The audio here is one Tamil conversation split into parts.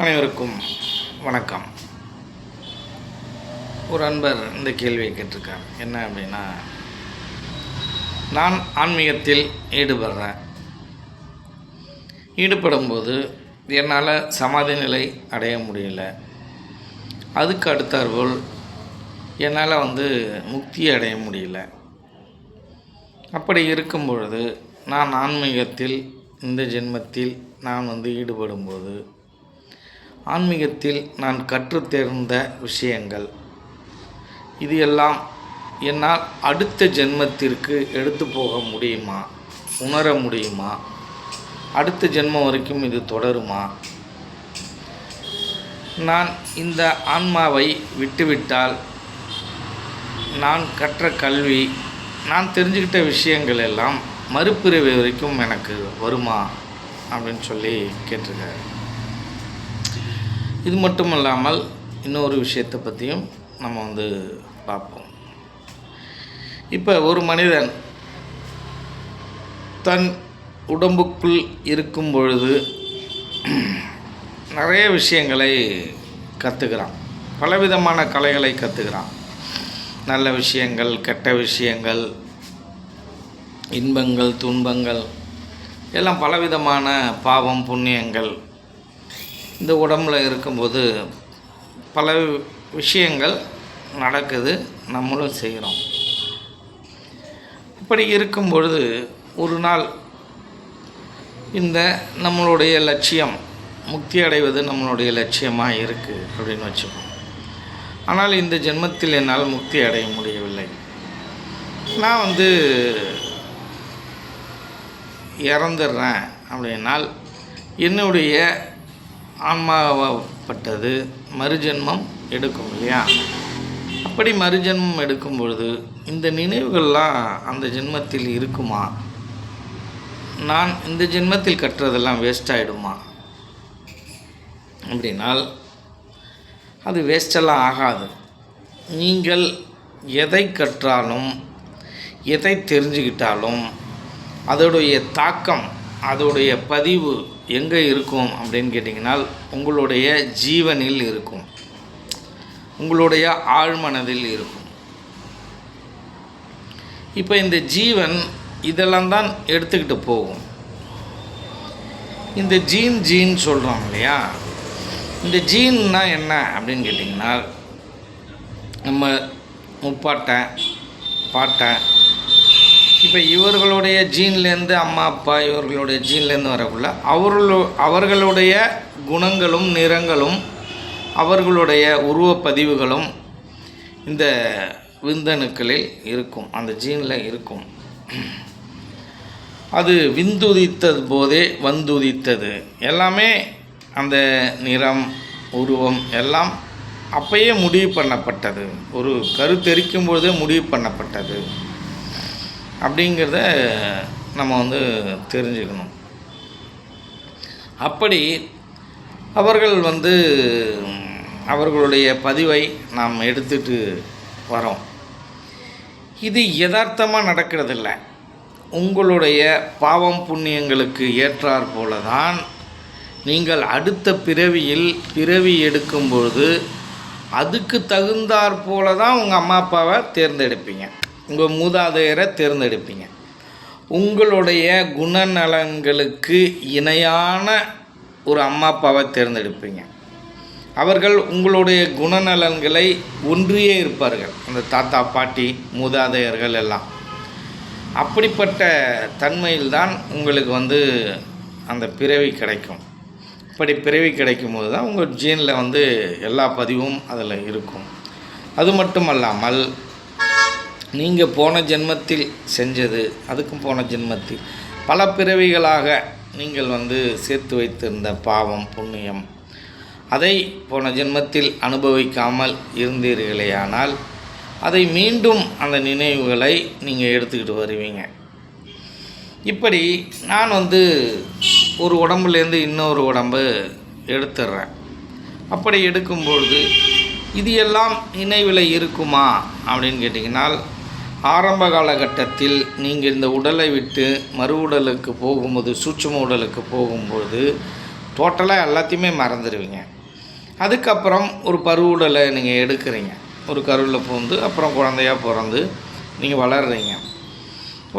அனைவருக்கும் வணக்கம். ஒரு அன்பர் இந்த கேள்வியை கேட்டிருக்கார். என்ன அப்படின்னா, நான் ஆன்மீகத்தில் ஈடுபடும்போது என்னால் சமாதி நிலை அடைய முடியல. அதுக்கு அடுத்தாற்போல் என்னால் முக்தி அடைய முடியல. அப்படி இருக்கும் பொழுது நான் ஆன்மீகத்தில் இந்த ஜென்மத்தில் நான் ஈடுபடும்போது ஆன்மீகத்தில் நான் கற்றுத் தேர்ந்த விஷயங்கள் இது எல்லாம் என்னால் அடுத்த ஜென்மத்திற்கு எடுத்து போக முடியுமா, உணர முடியுமா, அடுத்த ஜென்மம் வரைக்கும் இது தொடருமா, நான் இந்த ஆன்மாவை விட்டுவிட்டால் நான் கற்ற கல்வி, நான் தெரிஞ்சுக்கிட்ட விஷயங்கள் எல்லாம் மறுபிறவி வரைக்கும் எனக்கு வருமா அப்படின்னு சொல்லி கேட்டிருக்காரு. இது மட்டும் இல்லாமல் இன்னொரு விஷயத்தை பற்றியும் நம்ம பார்ப்போம். இப்போ ஒரு மனிதன் தன் உடம்புக்குள் இருக்கும் பொழுது நிறைய விஷயங்களை கற்றுக்கிறான். பலவிதமான கலைகளை கற்றுக்கிறான். நல்ல விஷயங்கள், கெட்ட விஷயங்கள், இன்பங்கள், துன்பங்கள் எல்லாம் பலவிதமான பாவம் புண்ணியங்கள் இந்த உடம்புல இருக்கும்போது பல விஷயங்கள் நடக்குது, நம்மளும் செய்கிறோம். இப்படி இருக்கும் பொழுது ஒரு நாள் இந்த நம்மளுடைய லட்சியம் முக்தி அடைவது நம்மளுடைய லட்சியமாக இருக்குது அப்படின்னு வச்சுப்போம். ஆனால் இந்த ஜென்மத்தில் என்னால் முக்தி அடைய முடியவில்லை. நான் இறந்துடுறேன் அப்படின்னால் என்னுடைய ஆன்மாவப்பட்டது மறுஜென்மம் எடுக்கும் இல்லையா? அப்படி மறுஜென்மம் எடுக்கும் பொழுது இந்த நினைவுகள்லாம் அந்த ஜென்மத்தில் இருக்குமா? நான் இந்த ஜென்மத்தில் கற்றதெல்லாம் வேஸ்ட் ஆகிடுமா அப்படின்னால் அது வேஸ்டெல்லாம் ஆகாது. நீங்கள் எதை கற்றாலும் எதை தெரிஞ்சுக்கிட்டாலும் அதோடைய தாக்கம், அதோடைய பதிவு எங்கே இருக்கும் அப்படின்னு கேட்டிங்கனால் உங்களுடைய ஜீவனில் இருக்கும், உங்களுடைய ஆழ்மனதில் இருக்கும். இப்போ இந்த ஜீவன் இதெல்லாம் தான் எடுத்துக்கிட்டு போகும். இந்த ஜீன் சொல்கிறோம் இல்லையா? இந்த ஜீன்னா என்ன அப்படின்னு கேட்டிங்கன்னா, நம்ம முப்பாட்டன் பாட்டன் இப்போ இவர்களுடைய ஜீன்லேருந்து அம்மா அப்பா இவர்களுடைய ஜீன்லேருந்து வரக்குள்ள அவர்களுடைய குணங்களும் நிறங்களும் அவர்களுடைய உருவப்பதிவுகளும் இந்த விந்தணுக்களில் இருக்கும், அந்த ஜீனில் இருக்கும். அது விந்துதித்தது போதே வந்துதித்தது எல்லாமே அந்த நிறம் உருவம் எல்லாம் அப்பயே முடிவு பண்ணப்பட்டது, ஒரு கருத்தெரிக்கும் பொழுதே முடிவு பண்ணப்பட்டது அப்படிங்கிறத நம்ம தெரிஞ்சுக்கணும். அப்படி அவர்கள் அவர்களுடைய பதிவை நாம் எடுத்துகிட்டு வரோம். இது யதார்த்தமாக நடக்கிறதில்ல. உங்களுடைய பாவம் புண்ணியங்களுக்கு ஏற்றாற் போல தான் நீங்கள் அடுத்த பிறவி எடுக்கும்பொழுது அதுக்கு தகுந்தாற் போல தான் உங்கள் அம்மா அப்பாவை தேர்ந்தெடுப்பீங்க, உங்கள் மூதாதையரை தேர்ந்தெடுப்பீங்க. உங்களுடைய குணநலன்களுக்கு இணையான ஒரு அம்மா அப்பாவை தேர்ந்தெடுப்பீங்க. அவர்கள் உங்களுடைய குணநலன்களை ஒன்றியே இருப்பார்கள், அந்த தாத்தா பாட்டி மூதாதையர்கள் எல்லாம். அப்படிப்பட்ட தன்மையில்தான் உங்களுக்கு அந்த பிறவி கிடைக்கும். இப்படி பிறவி கிடைக்கும்போது தான் உங்கள் ஜீனில் எல்லா பதிவும் அதில் இருக்கும். அது மட்டும் அல்லாமல் நீங்கள் போன ஜென்மத்தில் செஞ்சது, அதுக்கும் போன ஜென்மத்தில் பல பிறவிகளாக நீங்கள் சேர்த்து வைத்திருந்த பாவம் புண்ணியம் அதை போன ஜென்மத்தில் அனுபவிக்காமல் இருந்தீர்களேயானால் அதை மீண்டும் அந்த நினைவுகளை நீங்கள் எடுத்துக்கிட்டு வருவீங்க. இப்படி நான் ஒரு உடம்புலேருந்து இன்னொரு உடம்பு எடுத்துடுறேன். அப்படி எடுக்கும்பொழுது இது எல்லாம் நினைவில் இருக்குமா அப்படின்னு கேட்டிங்கனால், ஆரம்ப காலகட்டத்தில் நீங்கள் இந்த உடலை விட்டு மறு உடலுக்கு போகும்போது, சூட்சும உடலுக்கு போகும்போது டோட்டலாக எல்லாத்தையுமே மறந்துடுவீங்க. அதுக்கப்புறம் ஒரு பருவுடலை நீங்கள் எடுக்கிறீங்க. ஒரு கருவில் பூந்து அப்புறம் குழந்தையாக பிறந்து நீங்கள் வளர்கிறீங்க.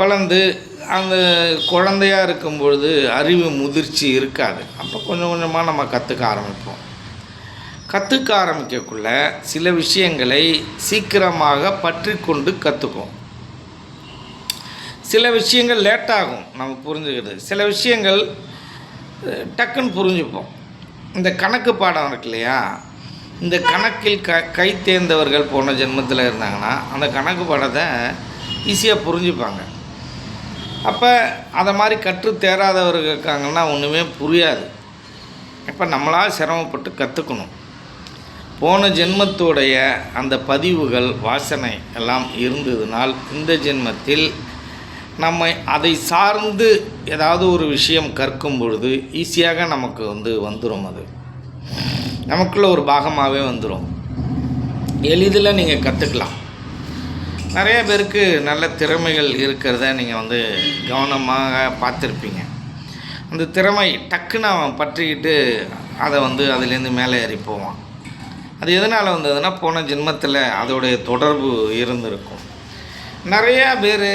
வளர்ந்து அந்த குழந்தையாக இருக்கும்பொழுது அறிவு முதிர்ச்சி இருக்காது. அப்போ கொஞ்சம் கொஞ்சமாக நம்ம கற்றுக்க ஆரம்பிப்போம். கற்றுக்க ஆரம்பிக்கக்குள்ள சில விஷயங்களை சீக்கிரமாக பற்றி கொண்டு கற்றுக்கும். சில விஷயங்கள் லேட்டாகும் நம்ம புரிஞ்சுக்கிறது. சில விஷயங்கள் டக்குன்னு புரிஞ்சுப்போம். இந்த கணக்கு பாடம் இருக்கு இல்லையா, இந்த கணக்கில் கை தேர்ந்தவர்கள் போன ஜென்மத்தில் இருந்தாங்கன்னா அந்த கணக்கு பாடத்தை ஈஸியாக புரிஞ்சுப்பாங்க. அப்போ அதை மாதிரி கற்று தேராதவர்கள் இருக்காங்கன்னா ஒன்றுமே புரியாது. இப்போ நம்மளால் சிரமப்பட்டு கற்றுக்கணும். போன ஜென்மத்துடைய அந்த பதிவுகள் வாசனை எல்லாம் இருந்ததுனால் இந்த ஜென்மத்தில் நம்ம அதை சார்ந்து ஏதாவது ஒரு விஷயம் கற்கும் பொழுது ஈஸியாக நமக்கு வந்துடும். அது நமக்குள்ள ஒரு பாகமாகவே வந்துடும். எளிதில் நீங்கள் கற்றுக்கலாம். நிறைய பேருக்கு நல்ல திறமைகள் இருக்கிறத நீங்கள் கவனமாக பார்த்துருப்பீங்க. அந்த திறமை டக்குன்னு அவன் பற்றிக்கிட்டு அதை அதுலேருந்து மேலே ஏறி போவான். அது எதனால் வந்ததுன்னா போன ஜென்மத்தில் அதோடைய தொடர்பு இருந்திருக்கும். நிறையா பேர்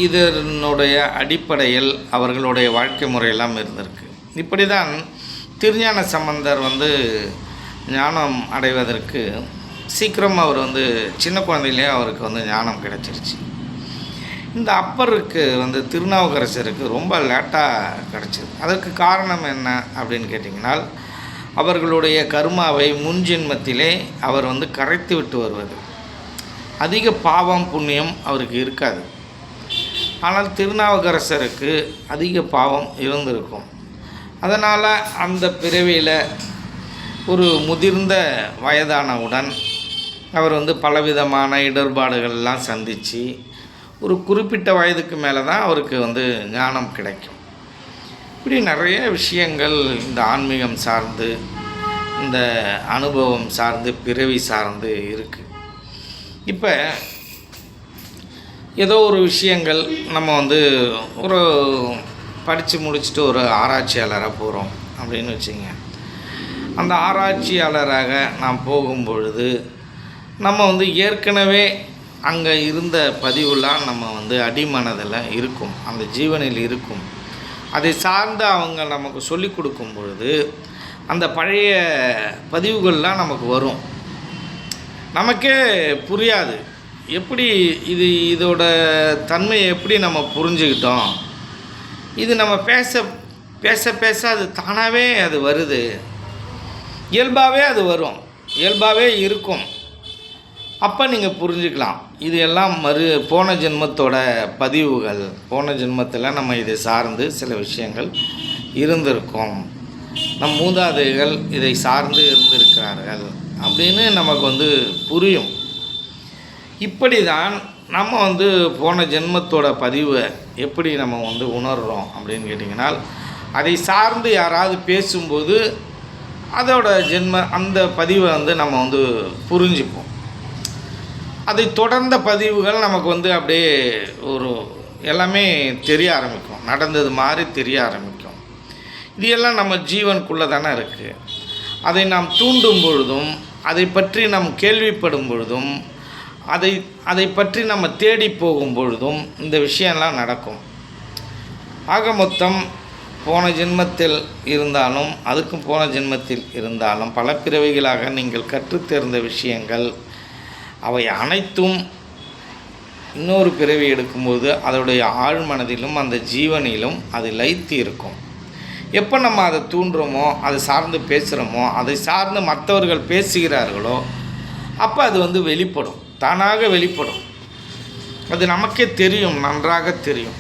இதனுடைய அடிப்படையில் அவர்களுடைய வாழ்க்கை முறையெல்லாம் இருந்திருக்கு. இப்படி தான் திருஞான சம்பந்தர் ஞானம் அடைவதற்கு சீக்கிரம் அவர் சின்ன குழந்தையிலே அவருக்கு ஞானம் கிடைச்சிருச்சு. இந்த அப்பருக்கு திருநாவுக்கரசருக்கு ரொம்ப லேட்டாக கிடச்சிது. அதற்கு காரணம் என்ன அப்படின்னு கேட்டிங்கனால், அவர்களுடைய கர்மாவை முன்ஜென்மத்திலே அவர் கரைத்து விட்டு வருவது. அதிக பாவம் புண்ணியம் அவருக்கு இருக்காது. ஆனால் திருநாவுக்கரசருக்கு அதிக பாவம் இருந்திருக்கும். அதனால் அந்த பிறவியில் ஒரு முதிர்ந்த வயதானவுடன் அவர் பலவிதமான இடர்பாடுகள்லாம் சந்தித்து ஒரு குறிப்பிட்ட வயதுக்கு மேலே தான் அவருக்கு ஞானம் கிடைக்கும். இப்படி நிறைய விஷயங்கள் இந்த ஆன்மீகம் சார்ந்து, இந்த அனுபவம் சார்ந்து, பிறவி சார்ந்து இருக்குது. இப்போ ஏதோ ஒரு விஷயங்கள் நம்ம ஒரு படித்து முடிச்சுட்டு ஒரு ஆராய்ச்சியாளராக போகிறோம் அப்படின்னு வச்சுங்க. அந்த ஆராய்ச்சியாளராக நாம் போகும்பொழுது நம்ம ஏற்கனவே அங்கே இருந்த பதிவுலாம் நம்ம அடிமனதில் இருக்கும், அந்த ஜீவனில் இருக்கும். அதை சார்ந்து அவங்க நமக்கு சொல்லி கொடுக்கும் பொழுது அந்த பழைய பதிவுகள்லாம் நமக்கு வரும். நமக்கே புரியாது எப்படி இதோட தன்மையை எப்படி நம்ம புரிஞ்சுக்கிட்டோம். இது நம்ம பேச பேச பேச அது தானாகவே அது வருது. இயல்பாகவே அது வரும், இயல்பாகவே இருக்கும். அப்போ நீங்கள் புரிஞ்சுக்கலாம் இது எல்லாம் போன ஜென்மத்தோட பதிவுகள். போன ஜென்மத்தில் நம்ம இதை சார்ந்து சில விஷயங்கள் இருந்திருக்கும், நம் மூதாதைகள் இதை சார்ந்து இருந்திருக்கிறார்கள் அப்படின்னு நமக்கு புரியும். இப்படி தான் நம்ம போன ஜென்மத்தோட பதிவை எப்படி நம்ம உணர்கிறோம் அப்படின்னு கேட்டிங்கனால், அதை சார்ந்து யாராவது பேசும்போது அதோட அந்த பதிவை நம்ம புரிஞ்சுப்போம். அதை தொடர்ந்த பதிவுகள் நமக்கு அப்படியே ஒரு எல்லாமே தெரிய ஆரம்பிக்கும், நடந்தது மாதிரி தெரிய ஆரம்பிக்கும். இது எல்லாம் நம்ம ஜீவனுக்குள்ளே தானே இருக்குது. அதை நாம் தூண்டும் பொழுதும், அதை பற்றி நாம் கேள்விப்படும் பொழுதும், அதை பற்றி நம்ம தேடி போகும் பொழுதும் இந்த விஷயம்லாம் நடக்கும். ஆக மொத்தம் போன ஜென்மத்தில் இருந்தாலும் அதுக்கும் போன ஜென்மத்தில் இருந்தாலும் பல பிறவிகளாக நீங்கள் கற்றுத்தேர்ந்த விஷயங்கள் அவை அனைத்தும் இன்னொரு பிறவி எடுக்கும்போது அதோடைய ஆழ்மனதிலும் அந்த ஜீவனிலும் அது லயித்து இருக்கும். எப்போ நம்ம அதை தூண்டுறோமோ, அதை சார்ந்து பேசுகிறோமோ, அதை சார்ந்து மற்றவர்கள் பேசுகிறார்களோ அப்போ அது வெளிப்படும், தானாக வெளிப்படும். அது நமக்கே தெரியும், நன்றாக தெரியும்.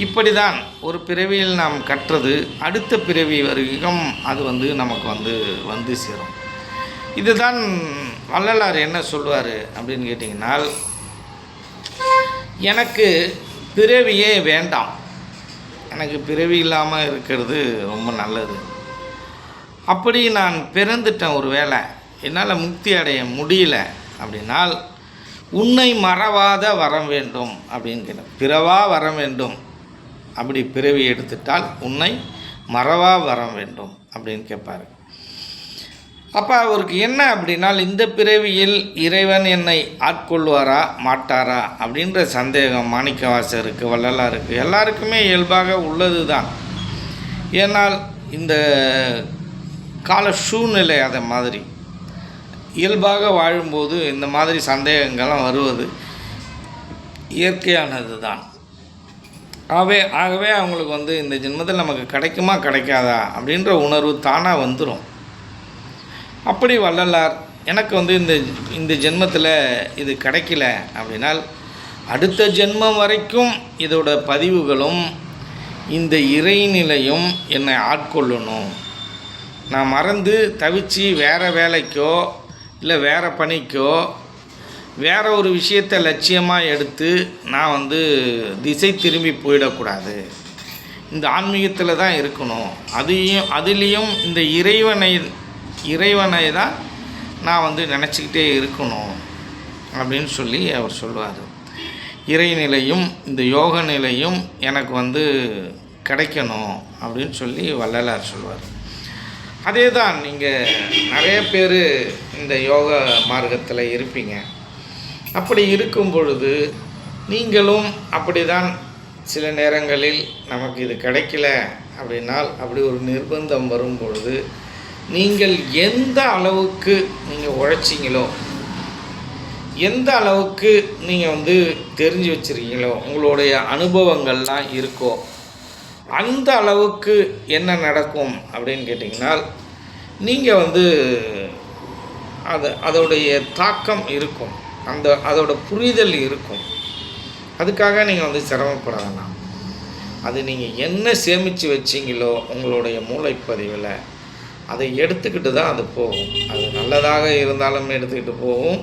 இப்படி தான் ஒரு பிறவியில் நாம் கற்றது அடுத்த பிறவி வரைக்கும் அது நமக்கு சேரும். இதுதான் வள்ளலார் என்ன சொல்வார் அப்படின்னு கேட்டிங்கனால், எனக்கு பிறவியே வேண்டாம், எனக்கு பிறவி இல்லாமல் இருக்கிறது ரொம்ப நல்லது. அப்படி நான் பிறந்துட்டேன், ஒரு வேளை என்னால் முக்தி அடைய முடியல அப்படின்னால் உன்னை மறவாத வரம் வேண்டும் அப்படின்னு கேட்டேன். பிறவா வரம் வேண்டும். அப்படி பிறவி எடுத்துட்டால் உன்னை மறவா வர வேண்டும் அப்படின்னு கேட்பார். அப்போ அவருக்கு என்ன அப்படின்னா, இந்த பிறவியில் இறைவன் என்னை ஆட்கொள்வாரா மாட்டாரா அப்படின்ற சந்தேகம் மாணிக்கவாசகருக்கு, வள்ளலாருக்கு, எல்லாருக்குமே இயல்பாக உள்ளது தான். ஏன்னால் இந்த கால சூழ்நிலை அதை மாதிரி இயல்பாக வாழும்போது இந்த மாதிரி சந்தேகங்கள்லாம் வருவது இயற்கையானது தான். ஆகவே அவங்களுக்கு இந்த ஜென்மத்தில் நமக்கு கிடைக்குமா கிடைக்காதா அப்படின்ற உணர்வு தானாக வந்துடும். அப்படி வள்ளலார் எனக்கு இந்த ஜென்மத்தில் இது கிடைக்கல அப்படின்னால் அடுத்த ஜென்மம் வரைக்கும் இதோட பதிவுகளும் இந்த இறைநிலையும் என்னை ஆட்கொள்ளணும். நான் மறந்து தவிச்சு வேறு வேலைக்கோ இல்லை வேறு பணிக்கோ வேறு ஒரு விஷயத்தை லட்சியமாக எடுத்து நான் திசை திரும்பி போயிடக்கூடாது. இந்த ஆன்மீகத்தில் தான் இருக்கணும். அதுலேயும் இந்த இறைவனை தான் நான் நினச்சிக்கிட்டே இருக்கணும் அப்படின்னு சொல்லி அவர் சொல்லுவார். இறைநிலையும் இந்த யோக நிலையும் எனக்கு கிடைக்கணும் அப்படின்னு சொல்லி வள்ளலார் சொல்லுவார். அதே தான் நீங்கள் நிறைய பேர் இந்த யோக மார்க்கத்தில் இருப்பீங்க. அப்படி இருக்கும் பொழுது நீங்களும் அப்படி தான் சில நேரங்களில் நமக்கு இது கிடைக்கல அப்படின்னால் அப்படி ஒரு நிர்பந்தம் வரும் பொழுது நீங்கள் எந்த அளவுக்கு நீங்கள் உழைச்சிங்களோ, எந்த அளவுக்கு நீங்கள் தெரிஞ்சு வச்சுருக்கீங்களோ, உங்களுடைய அனுபவங்கள்லாம் இருக்கோ, அந்த அளவுக்கு என்ன நடக்கும் அப்படின்னு கேட்டிங்கனால் நீங்கள் அதோடைய தாக்கம் இருக்கும், அதோட புரிதல் இருக்கும். அதுக்காக நீங்கள் சிரமப்பட வேண்டாம். அது நீங்கள் என்ன சேமித்து வச்சிங்களோ உங்களுடைய மூளைப்பதிவில் அதை எடுத்துக்கிட்டு தான் அது போகும். அது நல்லதாக இருந்தாலும் எடுத்துக்கிட்டு போகும்,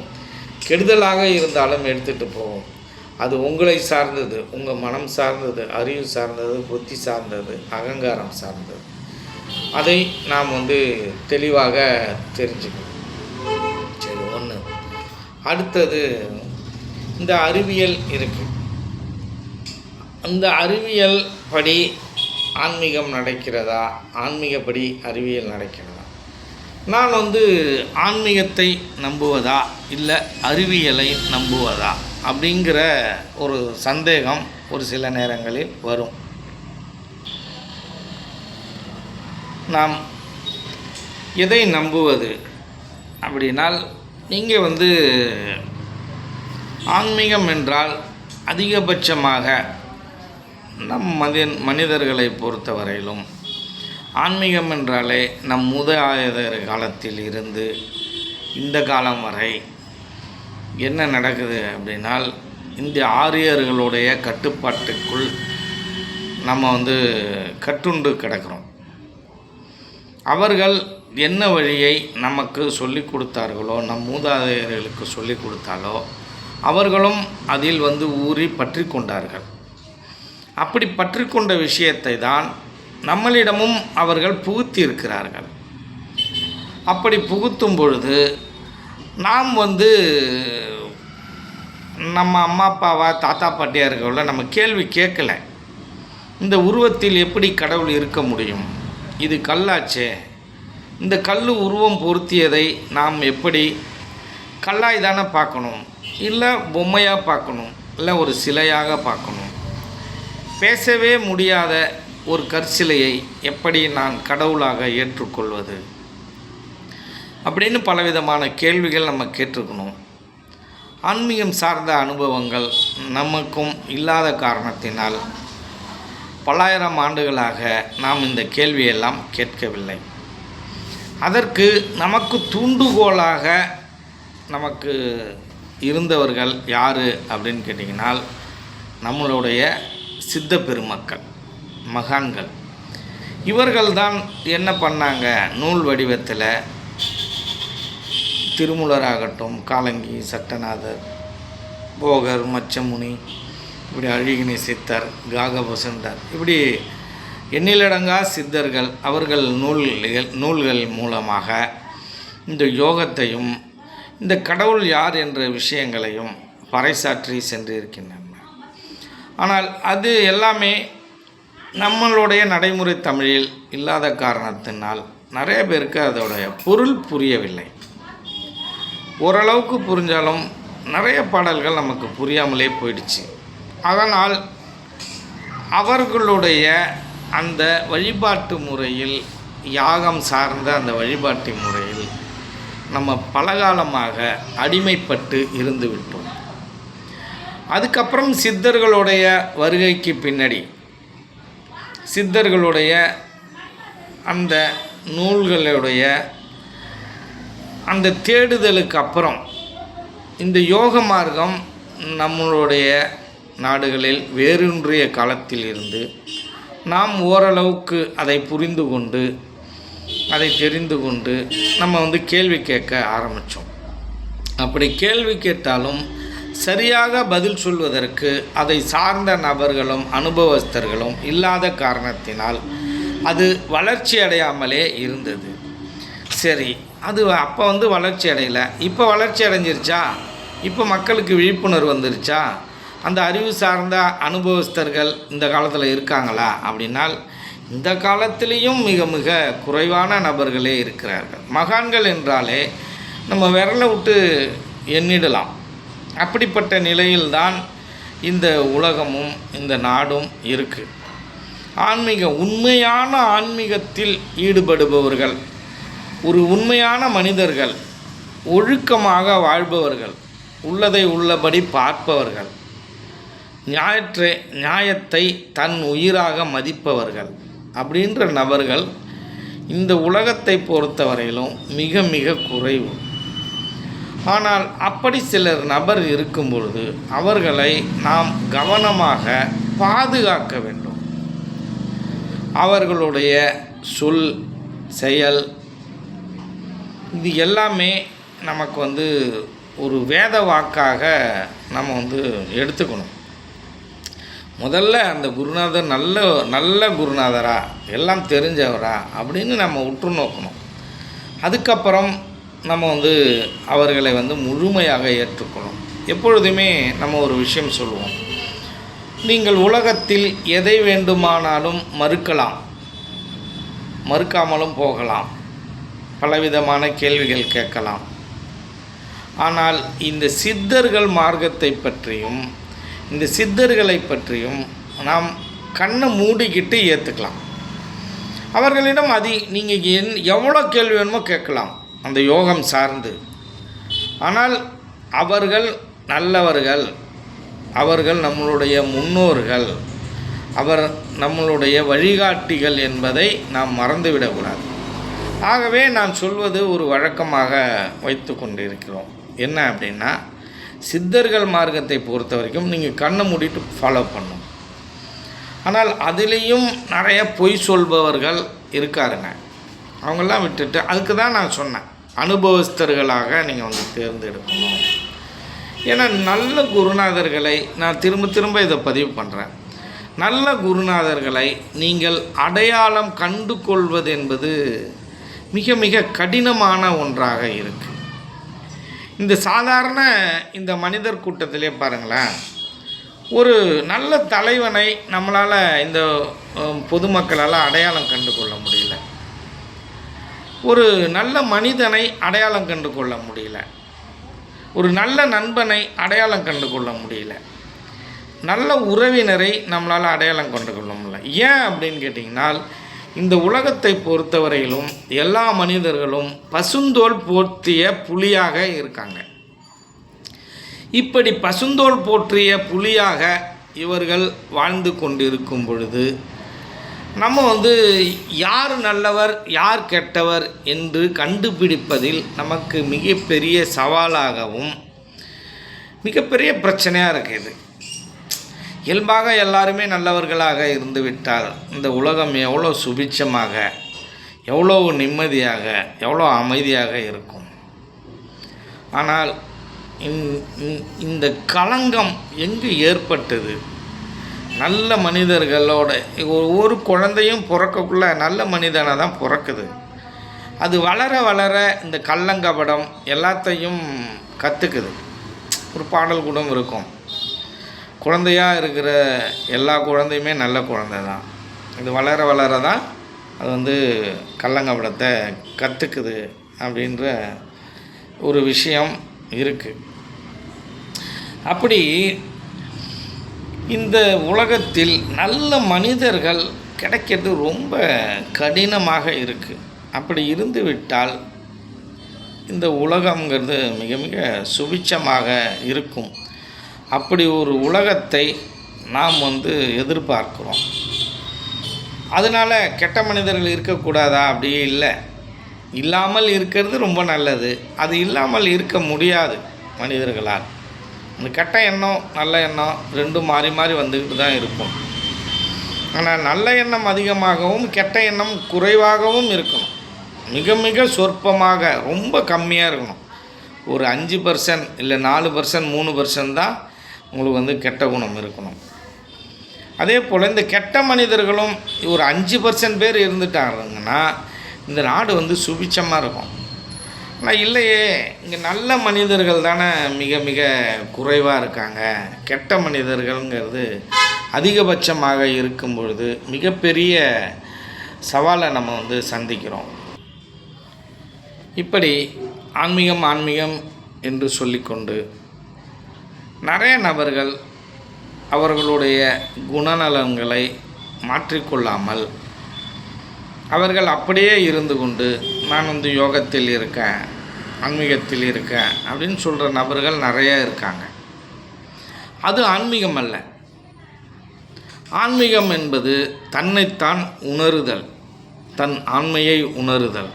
கெடுதலாக இருந்தாலும் எடுத்துகிட்டு போகும். அது உங்களை சார்ந்தது, உங்கள் மனம் சார்ந்தது, அறிவு சார்ந்தது, புத்தி சார்ந்தது, அகங்காரம் சார்ந்தது. அதை நாம் தெளிவாக தெரிஞ்சுக்கணும். சரி, ஒன்று. அடுத்தது இந்த அறிவியல் இருக்குது. அந்த அறிவியல் படி ஆன்மீகம் நடக்கிறதா, ஆன்மீகப்படி அறிவியல் நடக்கிறதா? நான் ஆன்மீகத்தை நம்புவதா இல்லை அறிவியலை நம்புவதா அப்படிங்கிற ஒரு சந்தேகம் ஒரு சில நேரங்களில் வரும். நாம் எதை நம்புவது அப்படின்னால், நீங்கள் ஆன்மீகம் என்றால் அதிகபட்சமாக நம் மனிதர்களை பொறுத்தவரையிலும் ஆன்மீகம் என்றாலே நம் மூதாதையர் காலத்தில் இருந்து இந்த காலம் வரை என்ன நடக்குது அப்படின்னால், இந்த ஆரியர்களுடைய கட்டுப்பாட்டுக்குள் நம்ம கட்டுண்டு கிடக்கிறோம். அவர்கள் என்ன வழியை நமக்கு சொல்லி கொடுத்தார்களோ, நம் மூதாதையர்களுக்கு சொல்லி கொடுத்தாலோ அவர்களும் அதில் ஊறி பற்றி கொண்டார்கள். அப்படி பற்றி கொண்ட விஷயத்தை தான் நம்மளிடமும் அவர்கள் புகுத்தி இருக்கிறார்கள். அப்படி புகுத்தும் பொழுது நாம் நம்ம அம்மா அப்பாவா தாத்தா பாட்டியாக இருக்கவங்கள நம்ம கேள்வி கேட்கல. இந்த உருவத்தில் எப்படி கடவுள் இருக்க முடியும்? இது கல்லாச்சே, இந்த கல் உருவம் பொருத்தியதை நாம் எப்படி கல்லாய் தானே பார்க்கணும், இல்லை பொம்மையாக பார்க்கணும், இல்லை ஒரு சிலையாக பார்க்கணும். பேசவே முடியாத ஒரு கற்சிலையை எப்படி நான் கடவுளாக ஏற்றுக்கொள்வது அப்படின்னு பலவிதமான கேள்விகள் நம்ம கேட்டிருக்கணும். ஆன்மீகம் சார்ந்த அனுபவங்கள் நமக்கும் இல்லாத காரணத்தினால் பல்லாயிரம் ஆண்டுகளாக நாம் இந்த கேள்வியெல்லாம் கேட்கவில்லை. அதற்கு நமக்கு தூண்டுகோலாக நமக்கு இருந்தவர்கள் யார் அப்படின்னு கேட்டிங்கனால், நம்மளுடைய சித்த பெருமக்கள், மகான்கள். இவர்கள்தான் என்ன பண்ணாங்க, நூல் வடிவத்தில் திருமூலராகட்டும், காலங்கி, சட்டநாதர், போகர், மச்சமுனி, இப்படி அழகினி சித்தர், காகபசுண்டர், இப்படி எண்ணிலடங்கா சித்தர்கள் அவர்கள் நூல்கள் மூலமாக இந்த யோகத்தையும் இந்த கடவுள் யார் என்ற விஷயங்களையும் பறைசாற்றி சென்றிருக்கின்றன. ஆனால் அது எல்லாமே நம்மளுடைய நடைமுறை தமிழில் இல்லாத காரணத்தினால் நிறைய பேருக்கு அதோடைய பொருள் புரியவில்லை. ஓரளவுக்கு புரிஞ்சாலும் நிறைய பாடல்கள் நமக்கு புரியாமலே போயிடுச்சு. அதனால் அவர்களுடைய அந்த வழிபாட்டு முறையில், யாகம் சார்ந்த அந்த வழிபாட்டு முறையில் நம்ம பலகாலமாக அடிமைப்பட்டு இருந்து விட்டோம். அதுக்கப்புறம் சித்தர்களுடைய வருகைக்கு பின்னாடி, சித்தர்களுடைய அந்த நூல்களுடைய அந்த தேடுதலுக்கு அப்புறம் இந்த யோக மார்க்கம் நம்மளுடைய நாடுகளில் வேரூன்றிய காலத்தில் இருந்து நாம் ஓரளவுக்கு அதை புரிந்து கொண்டு, அதை தெரிந்து கொண்டு நம்ம கேள்வி கேட்க ஆரம்பித்தோம். அப்படி கேள்வி கேட்டாலும் சரியாக பதில் சொல்வதற்கு அதை சார்ந்த நபர்களும் அனுபவஸ்தர்களும் இல்லாத காரணத்தினால் அது வளர்ச்சி அடையாமலே இருந்தது. சரி, அது அப்போ வளர்ச்சி அடையலை, இப்போ வளர்ச்சி அடைஞ்சிருச்சா, இப்போ மக்களுக்கு விழிப்புணர்வு வந்துருச்சா, அந்த அறிவு சார்ந்த அனுபவஸ்தர்கள் இந்த காலத்தில் இருக்காங்களா அப்படின்னால் இந்த காலத்திலையும் மிக மிக குறைவான நபர்களே இருக்கிறார்கள். மகான்கள் என்றாலே நம்ம விரலை விட்டு எண்ணிடலாம். அப்படிப்பட்ட நிலையில்தான் இந்த உலகமும் இந்த நாடும் இருக்குது. உண்மையான ஆன்மீகத்தில் ஈடுபடுபவர்கள், ஒரு உண்மையான மனிதர்கள், ஒழுக்கமாக வாழ்பவர்கள், உள்ளதை உள்ளபடி பார்ப்பவர்கள், நியாயத்தை தன் உயிராக மதிப்பவர்கள் அப்படின்ற நபர்கள் இந்த உலகத்தை பொறுத்தவரையிலும் மிக மிக குறைவு. ஆனால் அப்படி சிலர் நபர் இருக்கும் பொழுது அவர்களை நாம் கவனமாக பாதுகாக்க வேண்டும். அவர்களுடைய சொல், செயல், இது எல்லாமே நமக்கு ஒரு வேத வாக்காக நம்ம எடுத்துக்கணும். முதல்ல அந்த குருநாதர் நல்ல குருநாதரா, எல்லாம் தெரிஞ்சவரா அப்படின்னு நம்ம உற்று நோக்கணும். அதுக்கப்புறம் நம்ம அவர்களை முழுமையாக ஏற்றுக்கணும். எப்பொழுதுமே நம்ம ஒரு விஷயம் சொல்லுவோம், நீங்கள் உலகத்தில் எதை வேண்டுமானாலும் மறுக்கலாம், மறுக்காமலும் போகலாம், பலவிதமான கேள்விகள் கேட்கலாம். ஆனால் இந்த சித்தர்கள் மார்க்கத்தை பற்றியும் இந்த சித்தர்களை பற்றியும் நாம் கண்ணை மூடிக்கிட்டு ஏற்றுக்கலாம். அவர்களிடம் நீங்கள் எவ்வளோ கேள்வி வேணுமோ கேட்கலாம் அந்த யோகம் சார்ந்து. ஆனால் அவர்கள் நல்லவர்கள், அவர்கள் நம்மளுடைய முன்னோர்கள், அவர் நம்மளுடைய வழிகாட்டிகள் என்பதை நாம் மறந்துவிடக்கூடாது. ஆகவே நான் சொல்வது ஒரு வழக்கமாக வைத்து கொண்டிருக்கிறோம். என்ன அப்படின்னா, சித்தர்கள் மார்க்கத்தை பொறுத்த வரைக்கும் நீங்கள் கண்ணை மூடிட்டு ஃபாலோ பண்ணணும். ஆனால் அதிலேயும் நிறைய பொய் சொல்பவர்கள் இருக்காருங்க. அவங்கெல்லாம் விட்டுட்டு, அதுக்கு தான் நான் சொன்னேன், அனுபவஸ்தர்களாக நீங்கள் தேர்ந்தெடுக்கணும். ஏன்னா நல்ல குருநாதர்களை நான் திரும்ப இதை பதிவு பண்ணுறேன். நல்ல குருநாதர்களை நீங்கள் அடையாளம் கண்டு கொள்வது என்பது மிக மிக கடினமான ஒன்றாக இருக்குது. இந்த சாதாரண இந்த மனிதர் கூட்டத்திலே பாருங்களேன், ஒரு நல்ல தலைவனை நம்மளால் இந்த பொதுமக்களால் அடையாளம் கண்டு கொள்ள முடியல. ஒரு நல்ல மனிதனை அடையாளம் கண்டு கொள்ள முடியல. ஒரு நல்ல நண்பனை அடையாளம் கண்டு கொள்ள முடியல. நல்ல உறவினரை நம்மளால் அடையாளம் கொண்டு கொள்ள முடியல. ஏன் அப்படின்னு கேட்டிங்கனால், இந்த உலகத்தை பொறுத்தவரையிலும் எல்லா மனிதர்களும் பசுந்தோல் போற்றிய புலியாக இருக்காங்க. இப்படி பசுந்தோல் போற்றிய புலியாக இவர்கள் வாழ்ந்து கொண்டிருக்கும் பொழுது நம்ம யார் நல்லவர் யார் கெட்டவர் என்று கண்டுபிடிப்பதில் நமக்கு மிகப்பெரிய சவாலாகவும் மிகப்பெரிய பிரச்சனையாக இருக்குது. இயல்பாக எல்லாருமே நல்லவர்களாக இருந்துவிட்டால் இந்த உலகம் எவ்வளோ சுபிட்சமாக, எவ்வளோ நிம்மதியாக, எவ்வளோ அமைதியாக இருக்கும். ஆனால் இந்த களங்கம் எங்கு ஏற்பட்டது? நல்ல மனிதர்களோட ஒரு குழந்தையும் பிறக்கக்குள்ள நல்ல மனிதனாக தான் பிறக்குது. அது வளர வளர இந்த கள்ளங்கபடம் எல்லாத்தையும் கற்றுக்குது. ஒரு பாடல் கூட இருக்கும், குழந்தையாக இருக்கிற எல்லா குழந்தையுமே நல்ல குழந்தை தான், இது வளர வளர தான் அது வந்து கள்ளங்கபடத்தை கற்றுக்குது அப்படின்ற ஒரு விஷயம் இருக்குது. அப்படி இந்த உலகத்தில் நல்ல மனிதர்கள் கிடைக்கிறது ரொம்ப கடினமாக இருக்குது. அப்படி இருந்து விட்டால் இந்த உலகங்கிறது மிக மிக சுபிட்சமாக இருக்கும். அப்படி ஒரு உலகத்தை நாம் வந்து எதிர்பார்க்கிறோம். அதனால் கெட்ட மனிதர்கள் இருக்கக்கூடாதா? அப்படியே இல்லை, இல்லாமல் இருக்கிறது ரொம்ப நல்லது. அது இல்லாமல் இருக்க முடியாது மனிதர்களால். இந்த கெட்ட எண்ணம் நல்ல எண்ணம் ரெண்டும் மாறி மாறி வந்துக்கிட்டு தான் இருக்கும். ஆனால் நல்ல எண்ணம் அதிகமாகவும் கெட்ட எண்ணம் குறைவாகவும் இருக்கணும். மிக மிக சொற்பமாக, ரொம்ப கம்மியாக இருக்கணும். ஒரு 5% இல்லை 4%, 3% தான் உங்களுக்கு வந்து கெட்ட குணம் இருக்கணும். அதே போல் இந்த கெட்ட மனிதர்களும் ஒரு 5% பேர் இருந்துட்டாங்கன்னா இந்த நாடு வந்து சுபிட்சமாக இருக்கும். ஆனால் இல்லையே, இங்கே நல்ல மனிதர்கள் தானே மிக மிக குறைவாக இருக்காங்க. கெட்ட மனிதர்கள்ங்கிறது அதிகபட்சமாக இருக்கும் பொழுது மிகப்பெரிய சவாலை நம்ம வந்து சந்திக்கிறோம். இப்படி ஆன்மீகம் என்று சொல்லிக்கொண்டு நிறைய நபர்கள் அவர்களுடைய குணநலன்களை மாற்றிக்கொள்ளாமல் அவர்கள் அப்படியே இருந்து கொண்டு நான் வந்து யோகத்தில் இருக்கேன், ஆன்மீகத்தில் இருக்கேன் அப்படின்னு சொல்கிற நபர்கள் நிறைய இருக்காங்க. அது ஆன்மீகம் அல்ல. ஆன்மீகம் என்பது தன்னைத்தான் உணருதல், தன் ஆண்மையை உணருதல்.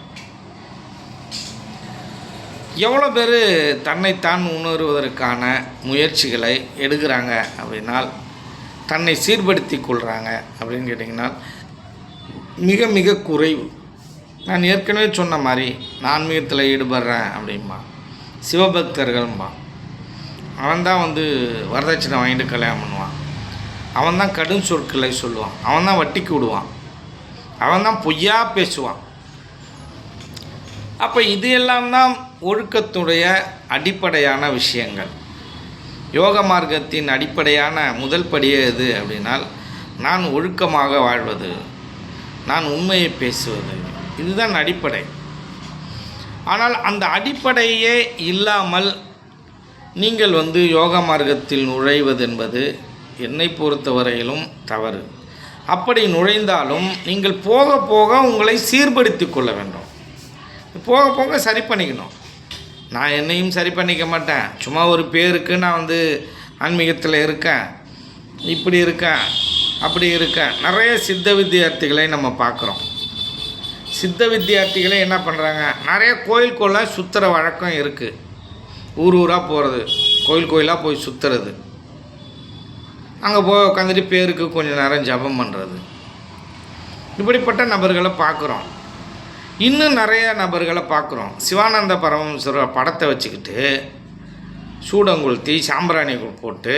எவ்வளோ பேர் தன்னைத்தான் உணருவதற்கான முயற்சிகளை எடுக்கிறாங்க அப்படின்னால், தன்னை சீர்படுத்தி கொள்கிறாங்க அப்படின்னு கேட்டிங்கன்னா மிக மிக குறைவு. நான் ஏற்கனவே சொன்ன மாதிரி நான் ஆன்மீகத்தில் ஈடுபடுறேன் அப்படின்பா, சிவபக்தர்கள்பா, அவன்தான் வந்து வரதட்சணை வாங்கிட்டு கல்யாணம் பண்ணுவான், அவன்தான் கடும் சொற்களை சொல்லுவான், அவன்தான் வட்டிக்கு விடுவான், அவன்தான் பொய்யா பேசுவான். அப்போ இது எல்லாம் தான் ஒழுக்கத்துடைய அடிப்படையான விஷயங்கள். யோக மார்க்கத்தின் அடிப்படையான முதல் படியே எது அப்படின்னால், நான் ஒழுக்கமாக வாழ்வது, நான் உண்மையை பேசுவது, இதுதான் அடிப்படை. ஆனால் அந்த அடிப்படையே இல்லாமல் நீங்கள் வந்து யோக மார்க்கத்தில் நுழைவது என்பது என்னை பொறுத்தவரையிலும் தவறு. அப்படி நுழைந்தாலும் நீங்கள் போக போக உங்களை சீர்படுத்தி கொள்ள வேண்டும். போக போக சரி பண்ணிக்கணும். நான் என்னையும் சரி பண்ணிக்க மாட்டேன். சும்மா ஒரு பேருக்கு நான் வந்து ஆன்மீகத்தில் இருக்கேன், இப்படி இருக்கேன், அப்படி இருக்கேன். நிறைய சித்த வித்தியார்த்திகளை நம்ம பார்க்குறோம். சித்த வித்தியார்த்திகளே என்ன பண்ணுறாங்க, நிறைய கோயிலுக்குள்ள சுற்றுற வழக்கம் இருக்குது. ஊர் ஊராக போகிறது, கோயில் கோயிலாக போய் சுற்றுறது, அங்கே போய் உட்காந்துட்டு பேருக்கு கொஞ்சம் நேரம் ஜபம் பண்ணுறது. இப்படிப்பட்ட நபர்களை பார்க்குறோம். இன்னும் நிறைய நபர்களை பார்க்குறோம். சிவானந்த பரமஹம்சர் படத்தை வச்சுக்கிட்டு சூடங்குளுத்தி சாம்பிராணி போட்டு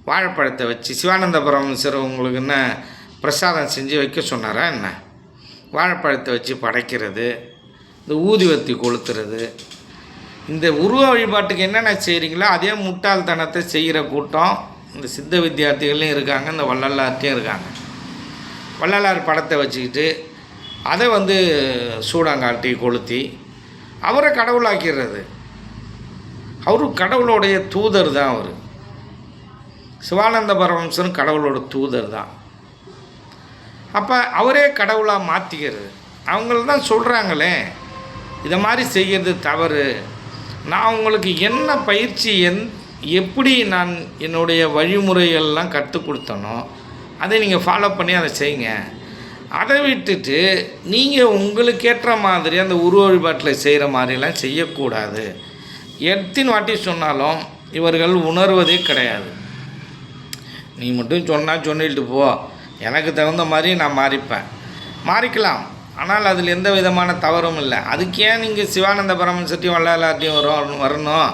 வாழைப்பழத்தை வச்சு, சிவானந்த பரமஹம்சர் உங்களுக்கு என்ன பிரசாதம் செஞ்சு வைக்க சொன்னாரா என்ன? வாழைப்பழத்தை வச்சு படைக்கிறது, இந்த ஊதுவத்தி கொளுத்துறது, இந்த உருவ வழிபாட்டுக்கு என்னென்ன செய்கிறீங்களோ அதே முட்டாள்தனத்தை செய்கிற கூட்டம் இந்த சித்த வித்தியார்த்திகள்லையும் இருக்காங்க, இந்த வள்ளலார்ட்டையும் இருக்காங்க. வள்ளலார் படத்தை வச்சுக்கிட்டு அதை வந்து சூடாங்காட்டி கொளுத்தி அவரை கடவுளாக்கிறது. அவரு கடவுளுடைய தூதர் தான். அவர் சிவானந்த பரமஹம்சரும் கடவுளோட தூதர் தான். அப்போ அவரே கடவுளாக மாற்றிக்கிறது. அவங்கள தான் சொல்கிறாங்களே இதை மாதிரி செய்கிறது தவறு. நான் உங்களுக்கு என்ன பயிற்சி எப்படி நான் என்னுடைய வழிமுறைகள்லாம் கற்றுக் கொடுத்தனோ அதை நீங்கள் ஃபாலோ பண்ணி அதை செய்யுங்க. அதை விட்டுட்டு நீங்கள் உங்களுக்கு ஏற்ற மாதிரி அந்த உருவ வழிபாட்டில் செய்கிற மாதிரிலாம் செய்யக்கூடாது. எத்தனை வாட்டி சொன்னாலும் இவர்கள் உணர்வதே கிடையாது. நீ மட்டும் சொல்லிட்டு போ, எனக்கு தகுந்த மாதிரி நான் மாறிக்கலாம். ஆனால் அதில் எந்த விதமான தவறும் இல்லை. அதுக்கு ஏன் நீங்கள் சிவானந்த பரமஹம்சர்ட்டையும் வள்ளலார்ட்டையும் வரணும்?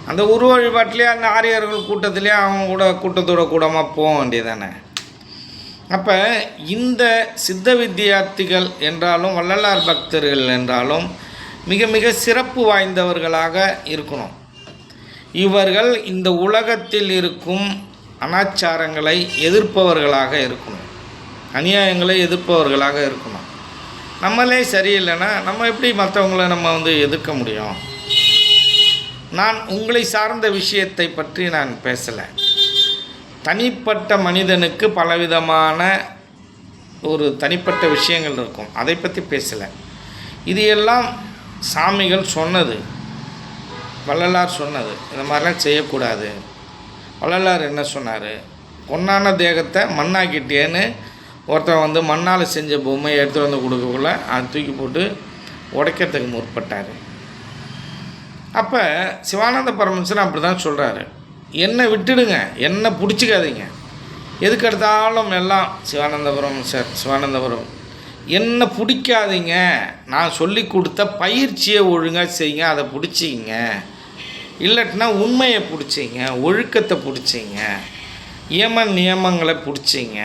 அந்த உருவ வழிபாட்டிலே அந்த ஆரியர்கள் கூட்டத்திலே அவங்க கூட கூட்டத்தோட கூடமாக போக வேண்டியதானே. அப்போ இந்த சித்த வித்தியார்த்திகள் என்றாலும் வள்ளலார் பக்தர்கள் என்றாலும் மிக மிக சிறப்பு வாய்ந்தவர்களாக இருக்கணும். இவர்கள் இந்த உலகத்தில் இருக்கும் அனாச்சாரங்களை எதிர்ப்பவர்களாக இருக்கணும். அநியாயங்களை எதிர்ப்பவர்களாக இருக்கணும். நம்மளே சரியில்லைன்னா நம்ம எப்படி மற்றவங்கள நம்ம வந்து எதிர்க்க முடியும்? நான் உங்களை சார்ந்த விஷயத்தை பற்றி நான் பேசலை. தனிப்பட்ட மனிதனுக்கு பலவிதமான ஒரு தனிப்பட்ட விஷயங்கள் இருக்கும், அதை பற்றி பேசலை. இது எல்லாம் சாமிகள் சொன்னது, வள்ளலார் சொன்னது. இந்த மாதிரிலாம் செய்யக்கூடாது. வள்ளலார் என்ன சொன்னார்? பொன்னான தேகத்தை மண்ணாக்கிட்டேன்னு ஒருத்தன் வந்து மண்ணால் செஞ்ச பொம்மையை எடுத்துகிட்டு வந்து கொடுக்கக்குள்ள அதை தூக்கி போட்டு உடைக்கிறதுக்கு முற்பட்டார். அப்போ சிவானந்த பரமஹம்சர் அப்படி தான் சொல்கிறாரு, என்னை விட்டுடுங்க, என்னை பிடிச்சிக்காதீங்க. எதுக்கு எடுத்தாலும் எல்லாம் சிவானந்தபுரம் என்னை பிடிக்காதீங்க, நான் சொல்லி கொடுத்த பயிற்சியை ஒழுங்காக செய்யுங்க, அதை பிடிச்சிங்க. இல்லாட்டினா உண்மையை பிடிச்சிங்க, ஒழுக்கத்தை பிடிச்சிங்க, நியமங்களை பிடிச்சிங்க